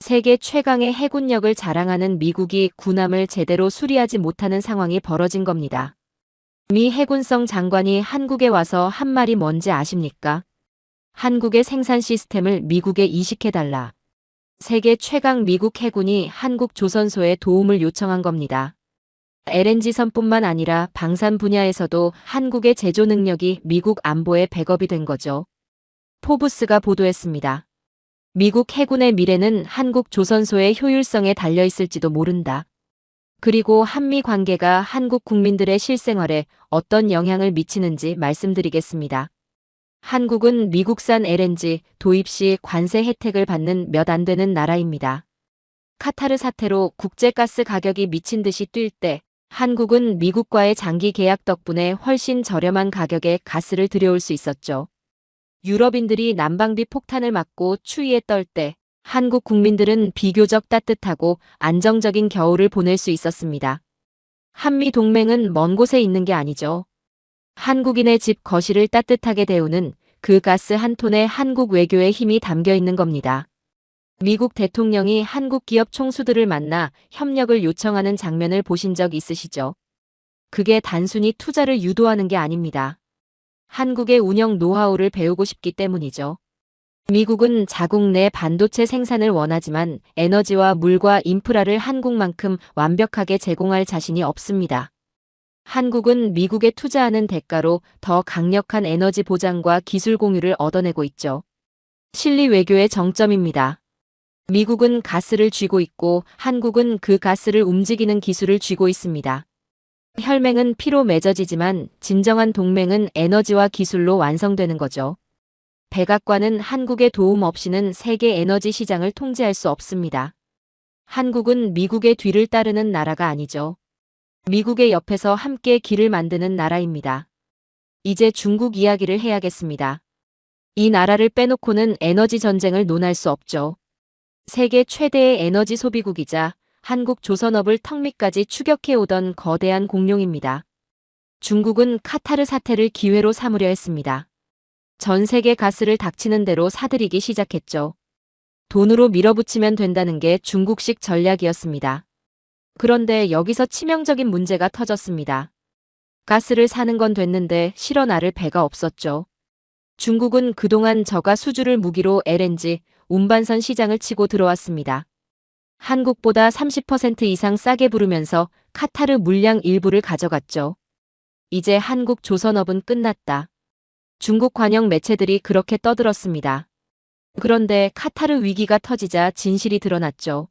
세계 최강의 해군력을 자랑하는 미국이 군함을 제대로 수리하지 못하는 상황이 벌어진 겁니다. 미 해군성 장관이 한국에 와서 한 말이 뭔지 아십니까? 한국의 생산 시스템을 미국에 이식해달라. 세계 최강 미국 해군이 한국 조선소에 도움을 요청한 겁니다. LNG선뿐만 아니라 방산 분야에서도 한국의 제조 능력이 미국 안보에 백업이 된 거죠. 포브스가 보도했습니다. 미국 해군의 미래는 한국 조선소의 효율성에 달려있을지도 모른다. 그리고 한미 관계가 한국 국민들의 실생활에 어떤 영향을 미치는지 말씀드리겠습니다. 한국은 미국산 LNG 도입 시 관세 혜택을 받는 몇 안 되는 나라입니다. 카타르 사태로 국제가스 가격이 미친 듯이 뛸 때 한국은 미국과의 장기 계약 덕분에 훨씬 저렴한 가격에 가스를 들여올 수 있었죠. 유럽인들이 난방비 폭탄을 맞고 추위에 떨 때 한국 국민들은 비교적 따뜻하고 안정적인 겨울을 보낼 수 있었습니다. 한미 동맹은 먼 곳에 있는 게 아니죠. 한국인의 집 거실을 따뜻하게 데우는 그 가스 한 톤에 한국 외교의 힘이 담겨 있는 겁니다. 미국 대통령이 한국 기업 총수들을 만나 협력을 요청하는 장면을 보신 적 있으시죠? 그게 단순히 투자를 유도하는 게 아닙니다. 한국의 운영 노하우를 배우고 싶기 때문이죠. 미국은 자국 내 반도체 생산을 원하지만 에너지와 물과 인프라를 한국만큼 완벽하게 제공할 자신이 없습니다. 한국은 미국에 투자하는 대가로 더 강력한 에너지 보장과 기술 공유를 얻어내고 있죠. 실리 외교의 정점입니다. 미국은 가스를 쥐고 있고 한국은 그 가스를 움직이는 기술을 쥐고 있습니다. 혈맹은 피로 맺어지지만 진정한 동맹은 에너지와 기술로 완성되는 거죠. 백악관은 한국의 도움 없이는 세계 에너지 시장을 통제할 수 없습니다. 한국은 미국의 뒤를 따르는 나라가 아니죠. 미국의 옆에서 함께 길을 만드는 나라입니다. 이제 중국 이야기를 해야겠습니다. 이 나라를 빼놓고는 에너지 전쟁을 논할 수 없죠. 세계 최대의 에너지 소비국이자 한국 조선업을 턱 밑까지 추격해오던 거대한 공룡입니다. 중국은 카타르 사태를 기회로 삼으려 했습니다. 전 세계 가스를 닥치는 대로 사들이기 시작했죠. 돈으로 밀어붙이면 된다는 게 중국식 전략이었습니다. 그런데 여기서 치명적인 문제가 터졌습니다. 가스를 사는 건 됐는데 실어 나를 배가 없었죠. 중국은 그동안 저가 수주를 무기로 LNG, 운반선 시장을 치고 들어왔습니다. 한국보다 30% 이상 싸게 부르면서 카타르 물량 일부를 가져갔죠. 이제 한국 조선업은 끝났다. 중국 관영 매체들이 그렇게 떠들었습니다. 그런데 카타르 위기가 터지자 진실이 드러났죠.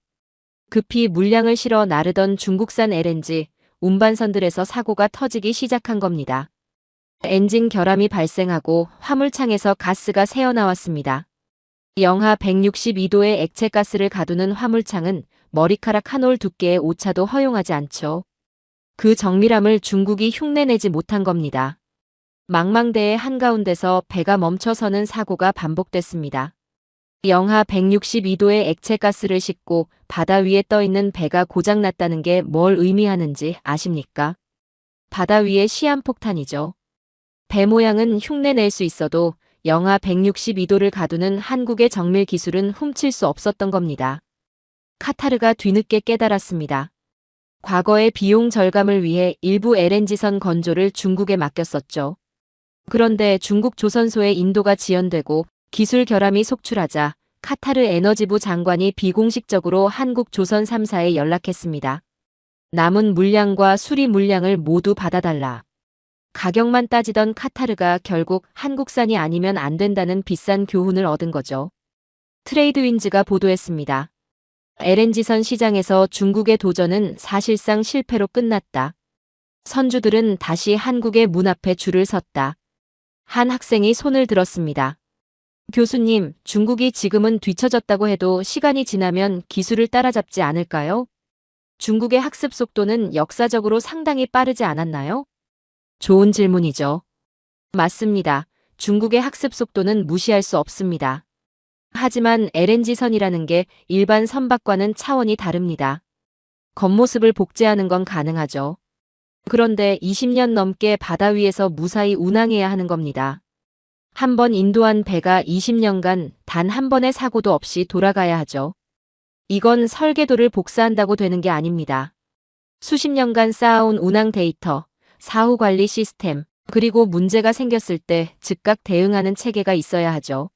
급히 물량을 실어 나르던 중국산 LNG, 운반선들에서 사고가 터지기 시작한 겁니다. 엔진 결함이 발생하고 화물창에서 가스가 새어나왔습니다. 영하 162도의 액체가스를 가두는 화물창은 머리카락 한 올 두께의 오차도 허용하지 않죠. 그 정밀함을 중국이 흉내내지 못한 겁니다. 망망대해 한가운데서 배가 멈춰서는 사고가 반복됐습니다. 영하 162도의 액체가스를 싣고 바다 위에 떠있는 배가 고장났다는 게 뭘 의미하는지 아십니까? 바다 위의 시한폭탄이죠. 배 모양은 흉내낼 수 있어도 영하 162도를 가두는 한국의 정밀 기술은 훔칠 수 없었던 겁니다. 카타르가 뒤늦게 깨달았습니다. 과거의 비용 절감을 위해 일부 LNG선 건조를 중국에 맡겼었죠. 그런데 중국 조선소의 인도가 지연되고 기술 결함이 속출하자 카타르 에너지부 장관이 비공식적으로 한국 조선 3사에 연락했습니다. 남은 물량과 수리 물량을 모두 받아달라. 가격만 따지던 카타르가 결국 한국산이 아니면 안 된다는 비싼 교훈을 얻은 거죠. 트레이드윈즈가 보도했습니다. LNG선 시장에서 중국의 도전은 사실상 실패로 끝났다. 선주들은 다시 한국의 문 앞에 줄을 섰다. 한 학생이 손을 들었습니다. 교수님, 중국이 지금은 뒤처졌다고 해도 시간이 지나면 기술을 따라잡지 않을까요? 중국의 학습 속도는 역사적으로 상당히 빠르지 않았나요? 좋은 질문이죠. 맞습니다. 중국의 학습 속도는 무시할 수 없습니다. 하지만 LNG선이라는 게 일반 선박과는 차원이 다릅니다. 겉모습을 복제하는 건 가능하죠. 그런데 20년 넘게 바다 위에서 무사히 운항해야 하는 겁니다. 한 번 인도한 배가 20년간 단 한 번의 사고도 없이 돌아가야 하죠. 이건 설계도를 복사한다고 되는 게 아닙니다. 수십 년간 쌓아온 운항 데이터, 사후 관리 시스템, 그리고 문제가 생겼을 때 즉각 대응하는 체계가 있어야 하죠.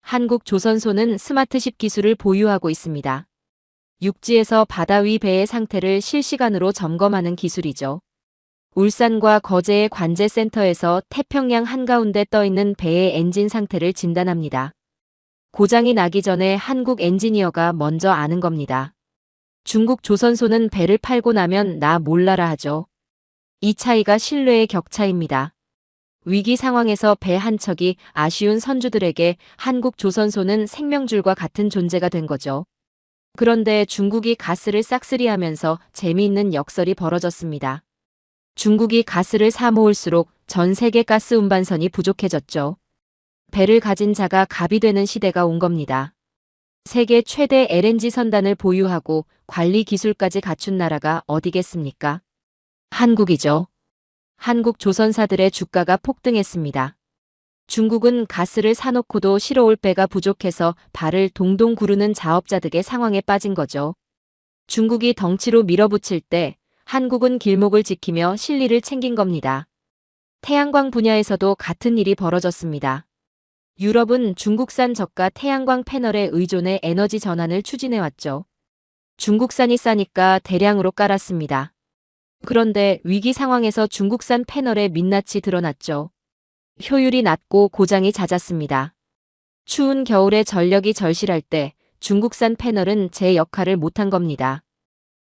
한국 조선소는 스마트십 기술을 보유하고 있습니다. 육지에서 바다 위 배의 상태를 실시간으로 점검하는 기술이죠. 울산과 거제의 관제센터에서 태평양 한가운데 떠있는 배의 엔진 상태를 진단합니다. 고장이 나기 전에 한국 엔지니어가 먼저 아는 겁니다. 중국 조선소는 배를 팔고 나면 나 몰라라 하죠. 이 차이가 신뢰의 격차입니다. 위기 상황에서 배 한 척이 아쉬운 선주들에게 한국 조선소는 생명줄과 같은 존재가 된 거죠. 그런데 중국이 가스를 싹쓸이하면서 재미있는 역설이 벌어졌습니다. 중국이 가스를 사모을수록 전 세계 가스 운반선이 부족해졌죠. 배를 가진 자가 갑이 되는 시대가 온 겁니다. 세계 최대 LNG 선단을 보유하고 관리 기술까지 갖춘 나라가 어디겠습니까? 한국이죠. 한국 조선사들의 주가가 폭등했습니다. 중국은 가스를 사놓고도 실어올 배가 부족해서 발을 동동 구르는 자업자득의 상황에 빠진 거죠. 중국이 덩치로 밀어붙일 때 한국은 길목을 지키며 실리를 챙긴 겁니다. 태양광 분야에서도 같은 일이 벌어졌습니다. 유럽은 중국산 저가 태양광 패널에 의존해 에너지 전환을 추진해왔죠. 중국산이 싸니까 대량으로 깔았습니다. 그런데 위기 상황에서 중국산 패널의 민낯이 드러났죠. 효율이 낮고 고장이 잦았습니다. 추운 겨울에 전력이 절실할 때 중국산 패널은 제 역할을 못한 겁니다.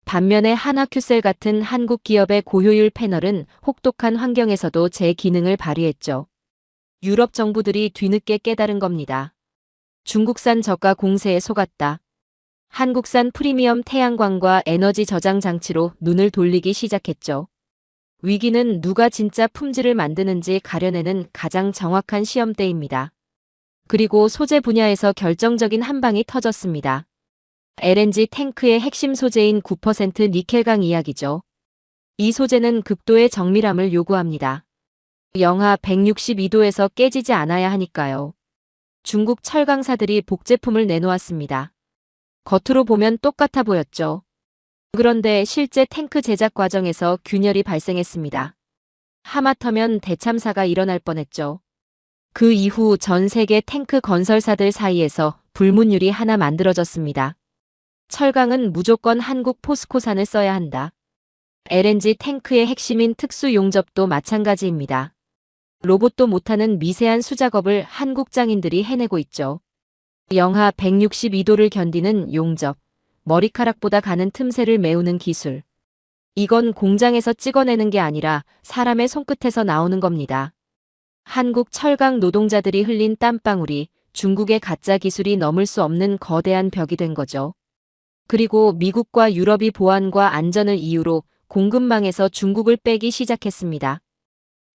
반면에 한화큐셀 같은 한국 기업의 고효율 패널은 혹독한 환경에서도 제 기능을 발휘했죠. 유럽 정부들이 뒤늦게 깨달은 겁니다. 중국산 저가 공세에 속았다. 한국산 프리미엄 태양광과 에너지 저장 장치로 눈을 돌리기 시작했죠. 위기는 누가 진짜 품질을 만드는지 가려내는 가장 정확한 시험대입니다. 그리고 소재 분야에서 결정적인 한 방이 터졌습니다. LNG 탱크의 핵심 소재인 9% 니켈강 이야기죠. 이 소재는 극도의 정밀함을 요구합니다. 영하 162도에서 깨지지 않아야 하니까요. 중국 철강사들이 복제품을 내놓았습니다. 겉으로 보면 똑같아 보였죠. 그런데 실제 탱크 제작 과정에서 균열이 발생했습니다. 하마터면 대참사가 일어날 뻔했죠. 그 이후 전 세계 탱크 건설사들 사이에서 불문율이 하나 만들어졌습니다. 철강은 무조건 한국 포스코산을 써야 한다. LNG 탱크의 핵심인 특수 용접도 마찬가지입니다. 로봇도 못하는 미세한 수작업을 한국 장인들이 해내고 있죠. 영하 162도를 견디는 용접, 머리카락보다 가는 틈새를 메우는 기술. 이건 공장에서 찍어내는 게 아니라 사람의 손끝에서 나오는 겁니다. 한국 철강 노동자들이 흘린 땀방울이 중국의 가짜 기술이 넘을 수 없는 거대한 벽이 된 거죠. 그리고 미국과 유럽이 보안과 안전을 이유로 공급망에서 중국을 빼기 시작했습니다.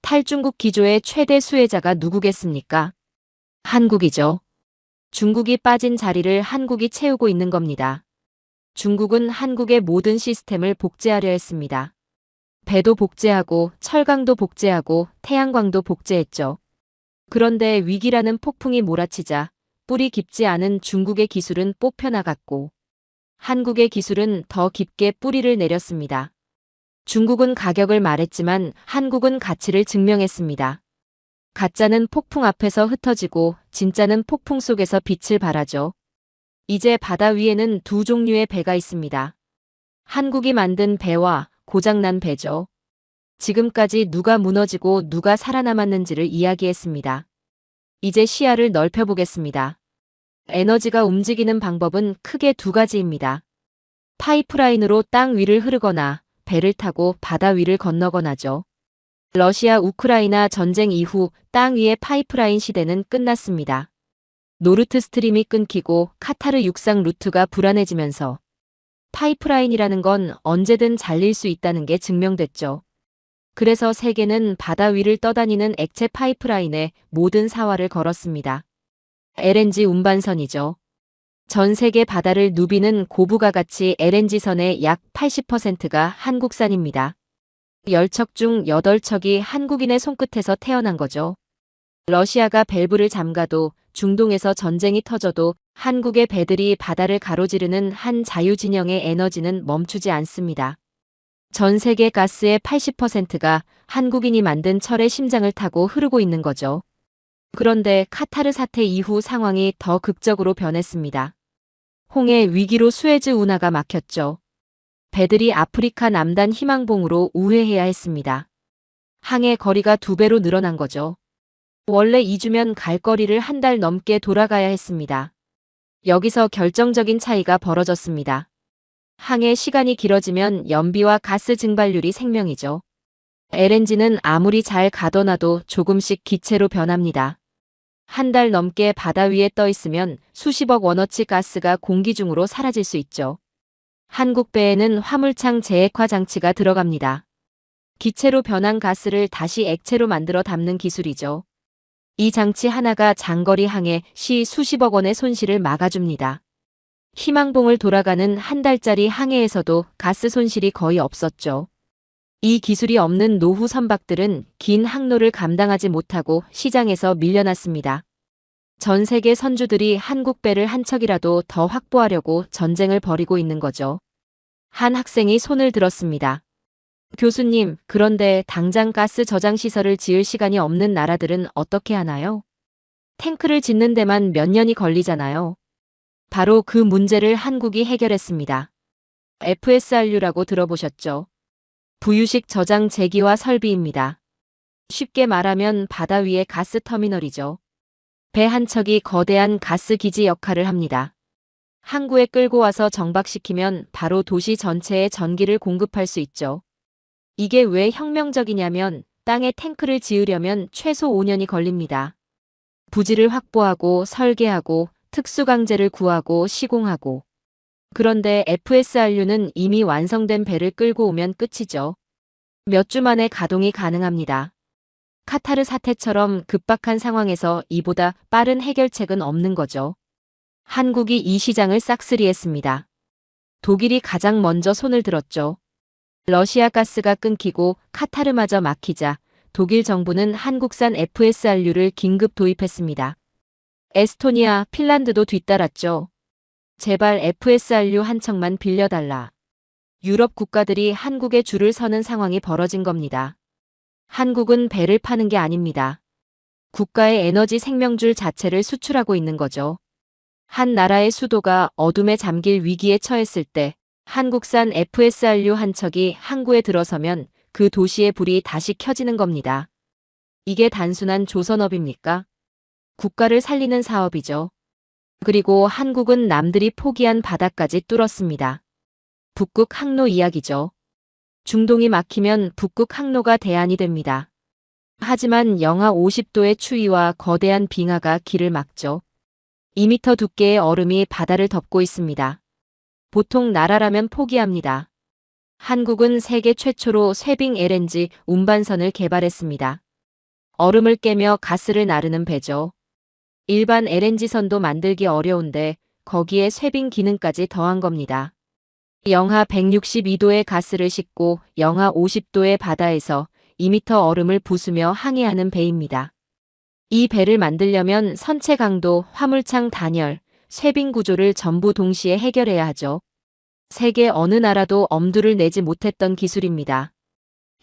탈중국 기조의 최대 수혜자가 누구겠습니까? 한국이죠. 중국이 빠진 자리를 한국이 채우고 있는 겁니다. 중국은 한국의 모든 시스템을 복제하려 했습니다. 배도 복제하고 철강도 복제하고 태양광도 복제했죠. 그런데 위기라는 폭풍이 몰아치자 뿌리 깊지 않은 중국의 기술은 뽑혀나갔고 한국의 기술은 더 깊게 뿌리를 내렸습니다. 중국은 가격을 말했지만 한국은 가치를 증명했습니다. 가짜는 폭풍 앞에서 흩어지고 진짜는 폭풍 속에서 빛을 발하죠. 이제 바다 위에는 두 종류의 배가 있습니다. 한국이 만든 배와 고장난 배죠. 지금까지 누가 무너지고 누가 살아남았는지를 이야기했습니다. 이제 시야를 넓혀보겠습니다. 에너지가 움직이는 방법은 크게 두 가지입니다. 파이프라인으로 땅 위를 흐르거나 배를 타고 바다 위를 건너거나죠. 러시아 우크라이나 전쟁 이후 땅 위의 파이프라인 시대는 끝났습니다. 노르트 스트림이 끊기고 카타르 육상 루트가 불안해지면서 파이프라인이라는 건 언제든 잘릴 수 있다는 게 증명됐죠. 그래서 세계는 바다 위를 떠다니는 액체 파이프라인에 모든 사활을 걸었습니다. LNG 운반선이죠. 전 세계 바다를 누비는 고부가 가치 LNG선의 약 80%가 한국산입니다. 10척 중 8척이 한국인의 손끝에서 태어난 거죠. 러시아가 밸브를 잠가도 중동에서 전쟁이 터져도 한국의 배들이 바다를 가로지르는 한 자유진영의 에너지는 멈추지 않습니다. 전 세계 가스의 80%가 한국인이 만든 철의 심장을 타고 흐르고 있는 거죠. 그런데 카타르 사태 이후 상황이 더 극적으로 변했습니다. 홍해 위기로 수에즈 운하가 막혔죠. 배들이 아프리카 남단 희망봉으로 우회해야 했습니다. 항해 거리가 2배로 늘어난 거죠. 원래 2주면 갈 거리를 한 달 넘게 돌아가야 했습니다. 여기서 결정적인 차이가 벌어졌습니다. 항해 시간이 길어지면 연비와 가스 증발률이 생명이죠. LNG는 아무리 잘 가둬놔도 조금씩 기체로 변합니다. 한 달 넘게 바다 위에 떠 있으면 수십억 원어치 가스가 공기 중으로 사라질 수 있죠. 한국 배에는 화물창 재액화 장치가 들어갑니다. 기체로 변한 가스를 다시 액체로 만들어 담는 기술이죠. 이 장치 하나가 장거리 항해 시 수십억 원의 손실을 막아줍니다. 희망봉을 돌아가는 한 달짜리 항해에서도 가스 손실이 거의 없었죠. 이 기술이 없는 노후 선박들은 긴 항로를 감당하지 못하고 시장에서 밀려났습니다. 전 세계 선주들이 한국 배를 한 척이라도 더 확보하려고 전쟁을 벌이고 있는 거죠. 한 학생이 손을 들었습니다. 교수님, 그런데 당장 가스 저장 시설을 지을 시간이 없는 나라들은 어떻게 하나요? 탱크를 짓는 데만 몇 년이 걸리잖아요. 바로 그 문제를 한국이 해결했습니다. FSRU라고 들어보셨죠? 부유식 저장 재기화 설비입니다. 쉽게 말하면 바다 위의 가스 터미널이죠. 배 한 척이 거대한 가스 기지 역할을 합니다. 항구에 끌고 와서 정박시키면 바로 도시 전체에 전기를 공급할 수 있죠. 이게 왜 혁명적이냐면 땅에 탱크를 지으려면 최소 5년이 걸립니다. 부지를 확보하고 설계하고 특수강제를 구하고 시공하고 그런데 FSRU는 이미 완성된 배를 끌고 오면 끝이죠. 몇 주 만에 가동이 가능합니다. 카타르 사태처럼 급박한 상황에서 이보다 빠른 해결책은 없는 거죠. 한국이 이 시장을 싹쓸이했습니다. 독일이 가장 먼저 손을 들었죠. 러시아 가스가 끊기고 카타르마저 막히자 독일 정부는 한국산 FSRU를 긴급 도입했습니다. 에스토니아, 핀란드도 뒤따랐죠. 제발 FSRU 한 척만 빌려달라. 유럽 국가들이 한국에 줄을 서는 상황이 벌어진 겁니다. 한국은 배를 파는 게 아닙니다. 국가의 에너지 생명줄 자체를 수출하고 있는 거죠. 한 나라의 수도가 어둠에 잠길 위기에 처했을 때 한국산 FSRU 한 척이 항구에 들어서면 그 도시의 불이 다시 켜지는 겁니다. 이게 단순한 조선업입니까? 국가를 살리는 사업이죠. 그리고 한국은 남들이 포기한 바다까지 뚫었습니다. 북극 항로 이야기죠. 중동이 막히면 북극 항로가 대안이 됩니다. 하지만 영하 50도의 추위와 거대한 빙하가 길을 막죠. 2m 두께의 얼음이 바다를 덮고 있습니다. 보통 나라라면 포기합니다. 한국은 세계 최초로 쇠빙 LNG 운반선을 개발했습니다. 얼음을 깨며 가스를 나르는 배죠. 일반 LNG선도 만들기 어려운데 거기에 쇠빙 기능까지 더한 겁니다. 영하 162도의 가스를 싣고 영하 50도의 바다에서 2m 얼음을 부수며 항해하는 배입니다. 이 배를 만들려면 선체 강도, 화물창 단열, 쇠빙 구조를 전부 동시에 해결해야 하죠. 세계 어느 나라도 엄두를 내지 못했던 기술입니다.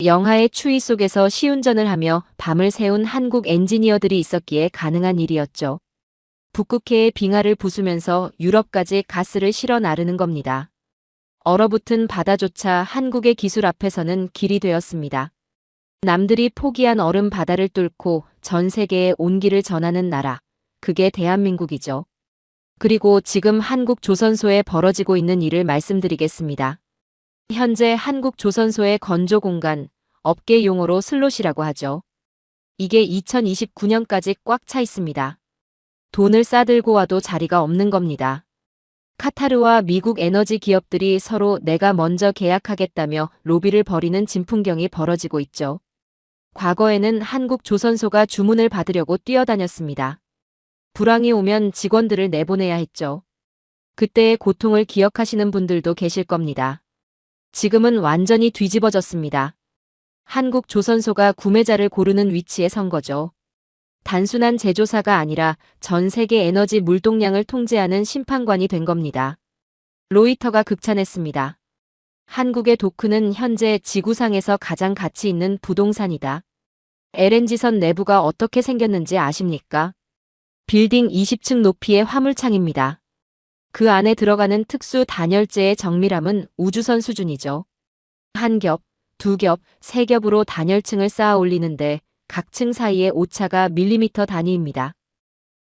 영하의 추위 속에서 시운전을 하며 밤을 새운 한국 엔지니어들이 있었기에 가능한 일이었죠. 북극해의 빙하를 부수면서 유럽까지 가스를 실어 나르는 겁니다. 얼어붙은 바다조차 한국의 기술 앞에서는 길이 되었습니다. 남들이 포기한 얼음 바다를 뚫고 전 세계에 온기를 전하는 나라, 그게 대한민국이죠. 그리고 지금 한국 조선소에 벌어지고 있는 일을 말씀드리겠습니다. 현재 한국 조선소의 건조 공간, 업계 용어로 슬롯이라고 하죠. 이게 2029년까지 꽉 차 있습니다. 돈을 싸들고 와도 자리가 없는 겁니다. 카타르와 미국 에너지 기업들이 서로 내가 먼저 계약하겠다며 로비를 벌이는 진풍경이 벌어지고 있죠. 과거에는 한국 조선소가 주문을 받으려고 뛰어다녔습니다. 불황이 오면 직원들을 내보내야 했죠. 그때의 고통을 기억하시는 분들도 계실 겁니다. 지금은 완전히 뒤집어졌습니다. 한국 조선소가 구매자를 고르는 위치에 선 거죠. 단순한 제조사가 아니라 전 세계 에너지 물동량을 통제하는 심판관이 된 겁니다. 로이터가 극찬했습니다. 한국의 도크는 현재 지구상에서 가장 가치 있는 부동산이다. LNG선 내부가 어떻게 생겼는지 아십니까? 빌딩 20층 높이의 화물창입니다. 그 안에 들어가는 특수 단열재의 정밀함은 우주선 수준이죠. 한 겹, 두 겹, 세 겹으로 단열층을 쌓아 올리는데 각 층 사이의 오차가 밀리미터 단위입니다.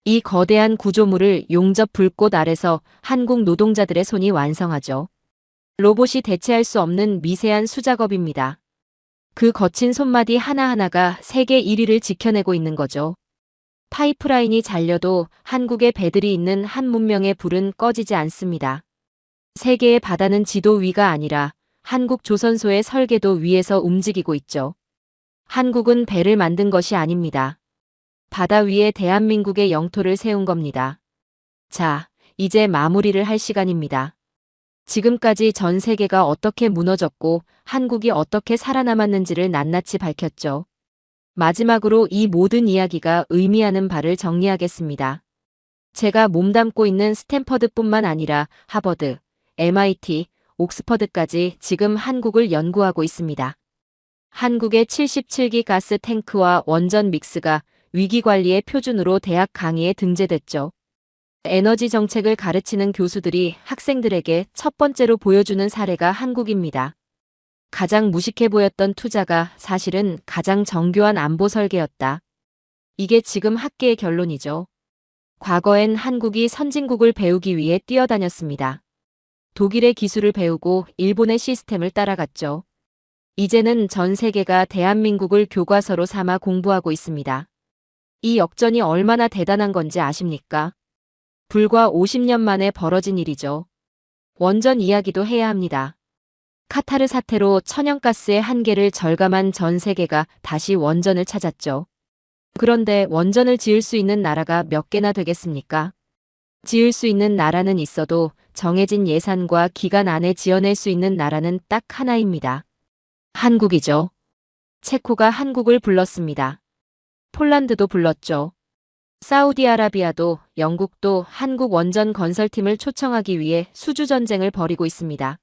이 거대한 구조물을 용접 불꽃 아래서 한국 노동자들의 손이 완성하죠. 로봇이 대체할 수 없는 미세한 수작업입니다. 그 거친 손마디 하나하나가 세계 1위를 지켜내고 있는 거죠. 파이프라인이 잘려도 한국의 배들이 있는 한 문명의 불은 꺼지지 않습니다. 세계의 바다는 지도 위가 아니라 한국 조선소의 설계도 위에서 움직이고 있죠. 한국은 배를 만든 것이 아닙니다. 바다 위에 대한민국의 영토를 세운 겁니다. 자, 이제 마무리를 할 시간입니다. 지금까지 전 세계가 어떻게 무너졌고 한국이 어떻게 살아남았는지를 낱낱이 밝혔죠. 마지막으로 이 모든 이야기가 의미하는 바를 정리하겠습니다. 제가 몸담고 있는 스탠퍼드뿐만 아니라 하버드, MIT, 옥스퍼드까지 지금 한국을 연구하고 있습니다. 한국의 77기 가스 탱크와 원전 믹스가 위기관리의 표준으로 대학 강의에 등재됐죠. 에너지 정책을 가르치는 교수들이 학생들에게 첫 번째로 보여주는 사례가 한국입니다. 가장 무식해 보였던 투자가 사실은 가장 정교한 안보 설계였다. 이게 지금 학계의 결론이죠. 과거엔 한국이 선진국을 배우기 위해 뛰어다녔습니다. 독일의 기술을 배우고 일본의 시스템을 따라갔죠. 이제는 전 세계가 대한민국을 교과서로 삼아 공부하고 있습니다. 이 역전이 얼마나 대단한 건지 아십니까? 불과 50년 만에 벌어진 일이죠. 원전 이야기도 해야 합니다. 카타르 사태로 천연가스의 한계를 절감한 전 세계가 다시 원전을 찾았죠. 그런데 원전을 지을 수 있는 나라가 몇 개나 되겠습니까? 지을 수 있는 나라는 있어도 정해진 예산과 기간 안에 지어낼 수 있는 나라는 딱 하나입니다. 한국이죠. 체코가 한국을 불렀습니다. 폴란드도 불렀죠. 사우디아라비아도 영국도 한국 원전 건설팀을 초청하기 위해 수주전쟁을 벌이고 있습니다.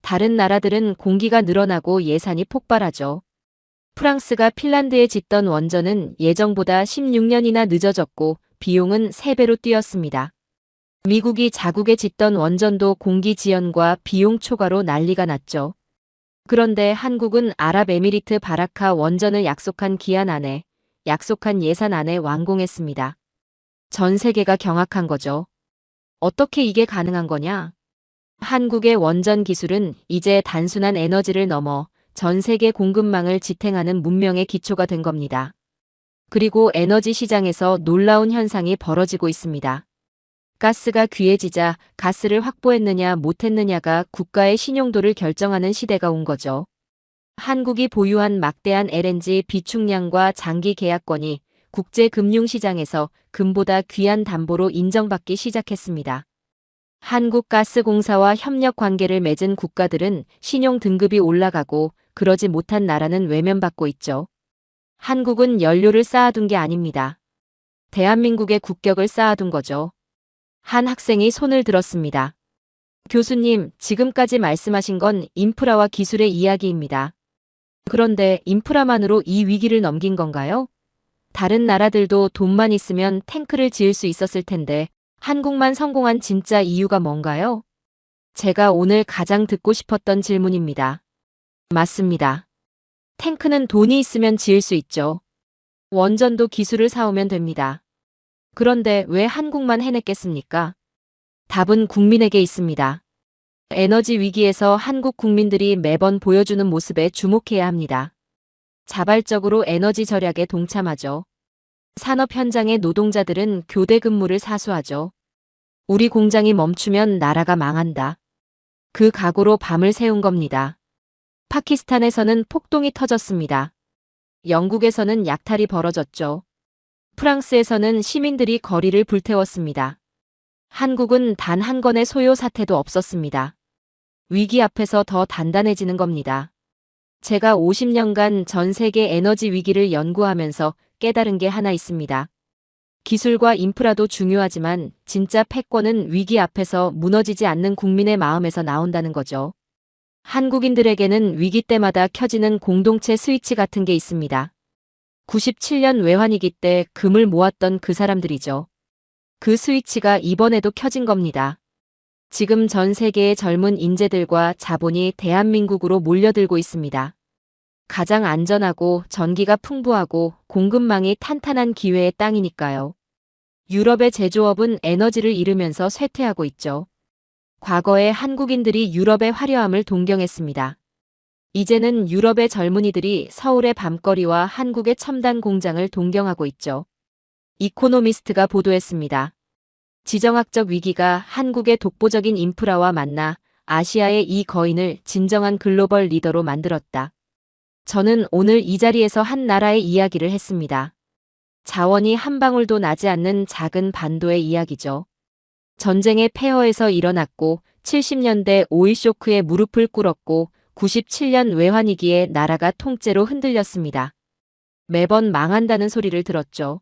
다른 나라들은 공기가 늘어나고 예산이 폭발하죠. 프랑스가 핀란드에 짓던 원전은 예정보다 16년이나 늦어졌고 비용은 3배로 뛰었습니다. 미국이 자국에 짓던 원전도 공기 지연과 비용 초과로 난리가 났죠. 그런데 한국은 아랍에미리트 바라카 원전을 약속한 기한 안에, 약속한 예산 안에 완공했습니다. 전 세계가 경악한 거죠. 어떻게 이게 가능한 거냐? 한국의 원전 기술은 이제 단순한 에너지를 넘어 전 세계 공급망을 지탱하는 문명의 기초가 된 겁니다. 그리고 에너지 시장에서 놀라운 현상이 벌어지고 있습니다. 가스가 귀해지자 가스를 확보했느냐 못했느냐가 국가의 신용도를 결정하는 시대가 온 거죠. 한국이 보유한 막대한 LNG 비축량과 장기 계약권이 국제금융시장에서 금보다 귀한 담보로 인정받기 시작했습니다. 한국가스공사와 협력 관계를 맺은 국가들은 신용 등급이 올라가고 그러지 못한 나라는 외면받고 있죠. 한국은 연료를 쌓아둔 게 아닙니다. 대한민국의 국격을 쌓아둔 거죠. 한 학생이 손을 들었습니다. 교수님, 지금까지 말씀하신 건 인프라와 기술의 이야기입니다. 그런데 인프라만으로 이 위기를 넘긴 건가요? 다른 나라들도 돈만 있으면 탱크를 지을 수 있었을 텐데 한국만 성공한 진짜 이유가 뭔가요? 제가 오늘 가장 듣고 싶었던 질문입니다. 맞습니다. 탱크는 돈이 있으면 지을 수 있죠. 원전도 기술을 사오면 됩니다. 그런데 왜 한국만 해냈겠습니까? 답은 국민에게 있습니다. 에너지 위기에서 한국 국민들이 매번 보여주는 모습에 주목해야 합니다. 자발적으로 에너지 절약에 동참하죠. 산업 현장의 노동자들은 교대 근무를 사수하죠. 우리 공장이 멈추면 나라가 망한다. 그 각오로 밤을 새운 겁니다. 파키스탄에서는 폭동이 터졌습니다. 영국에서는 약탈이 벌어졌죠. 프랑스에서는 시민들이 거리를 불태웠습니다. 한국은 단 한 건의 소요 사태도 없었습니다. 위기 앞에서 더 단단해지는 겁니다. 제가 50년간 전 세계 에너지 위기를 연구하면서 깨달은 게 하나 있습니다. 기술과 인프라도 중요하지만 진짜 패권은 위기 앞에서 무너지지 않는 국민의 마음에서 나온다는 거죠. 한국인들에게는 위기 때마다 켜지는 공동체 스위치 같은 게 있습니다. 97년 외환위기 때 금을 모았던 그 사람들이죠. 그 스위치가 이번에도 켜진 겁니다. 지금 전 세계의 젊은 인재들과 자본이 대한민국으로 몰려들고 있습니다. 가장 안전하고 전기가 풍부하고 공급망이 탄탄한 기회의 땅이니까요. 유럽의 제조업은 에너지를 잃으면서 쇠퇴하고 있죠. 과거에 한국인들이 유럽의 화려함을 동경했습니다. 이제는 유럽의 젊은이들이 서울의 밤거리와 한국의 첨단 공장을 동경하고 있죠. 이코노미스트가 보도했습니다. 지정학적 위기가 한국의 독보적인 인프라와 만나 아시아의 이 거인을 진정한 글로벌 리더로 만들었다. 저는 오늘 이 자리에서 한 나라의 이야기를 했습니다. 자원이 한 방울도 나지 않는 작은 반도의 이야기죠. 전쟁의 폐허에서 일어났고 70년대 오일 쇼크에 무릎을 꿇었고 97년 외환위기에 나라가 통째로 흔들렸습니다. 매번 망한다는 소리를 들었죠.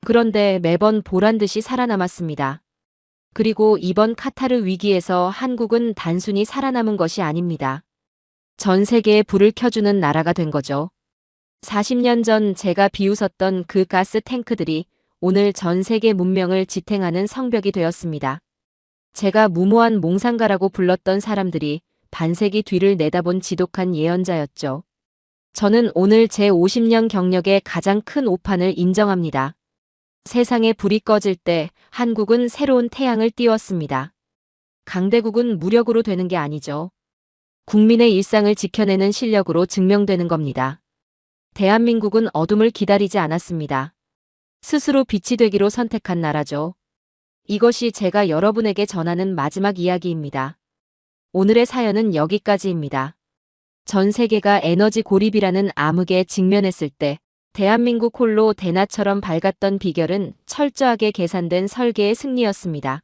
그런데 매번 보란듯이 살아남았습니다. 그리고 이번 카타르 위기에서 한국은 단순히 살아남은 것이 아닙니다. 전 세계에 불을 켜주는 나라가 된 거죠. 40년 전 제가 비웃었던 그 가스 탱크들이 오늘 전 세계 문명을 지탱하는 성벽이 되었습니다. 제가 무모한 몽상가라고 불렀던 사람들이 반세기 뒤를 내다본 지독한 예언자였죠. 저는 오늘 제 50년 경력의 가장 큰 오판을 인정합니다. 세상에 불이 꺼질 때 한국은 새로운 태양을 띄웠습니다. 강대국은 무력으로 되는 게 아니죠. 국민의 일상을 지켜내는 실력으로 증명되는 겁니다. 대한민국은 어둠을 기다리지 않았습니다. 스스로 빛이 되기로 선택한 나라죠. 이것이 제가 여러분에게 전하는 마지막 이야기입니다. 오늘의 사연은 여기까지입니다. 전 세계가 에너지 고립이라는 암흑에 직면했을 때 대한민국 홀로 대나처럼 밝았던 비결은 철저하게 계산된 설계의 승리였습니다.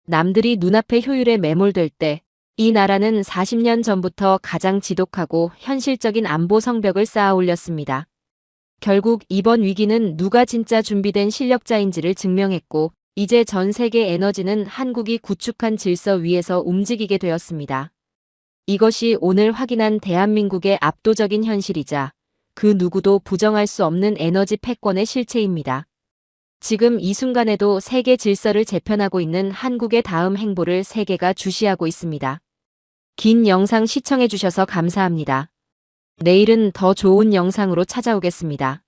남들이 눈앞의 효율에 매몰될 때 이 나라는 40년 전부터 가장 지독하고 현실적인 안보 성벽을 쌓아 올렸습니다. 결국 이번 위기는 누가 진짜 준비된 실력자인지를 증명했고, 이제 전 세계 에너지는 한국이 구축한 질서 위에서 움직이게 되었습니다. 이것이 오늘 확인한 대한민국의 압도적인 현실이자 그 누구도 부정할 수 없는 에너지 패권의 실체입니다. 지금 이 순간에도 세계 질서를 재편하고 있는 한국의 다음 행보를 세계가 주시하고 있습니다. 긴 영상 시청해주셔서 감사합니다. 내일은 더 좋은 영상으로 찾아오겠습니다.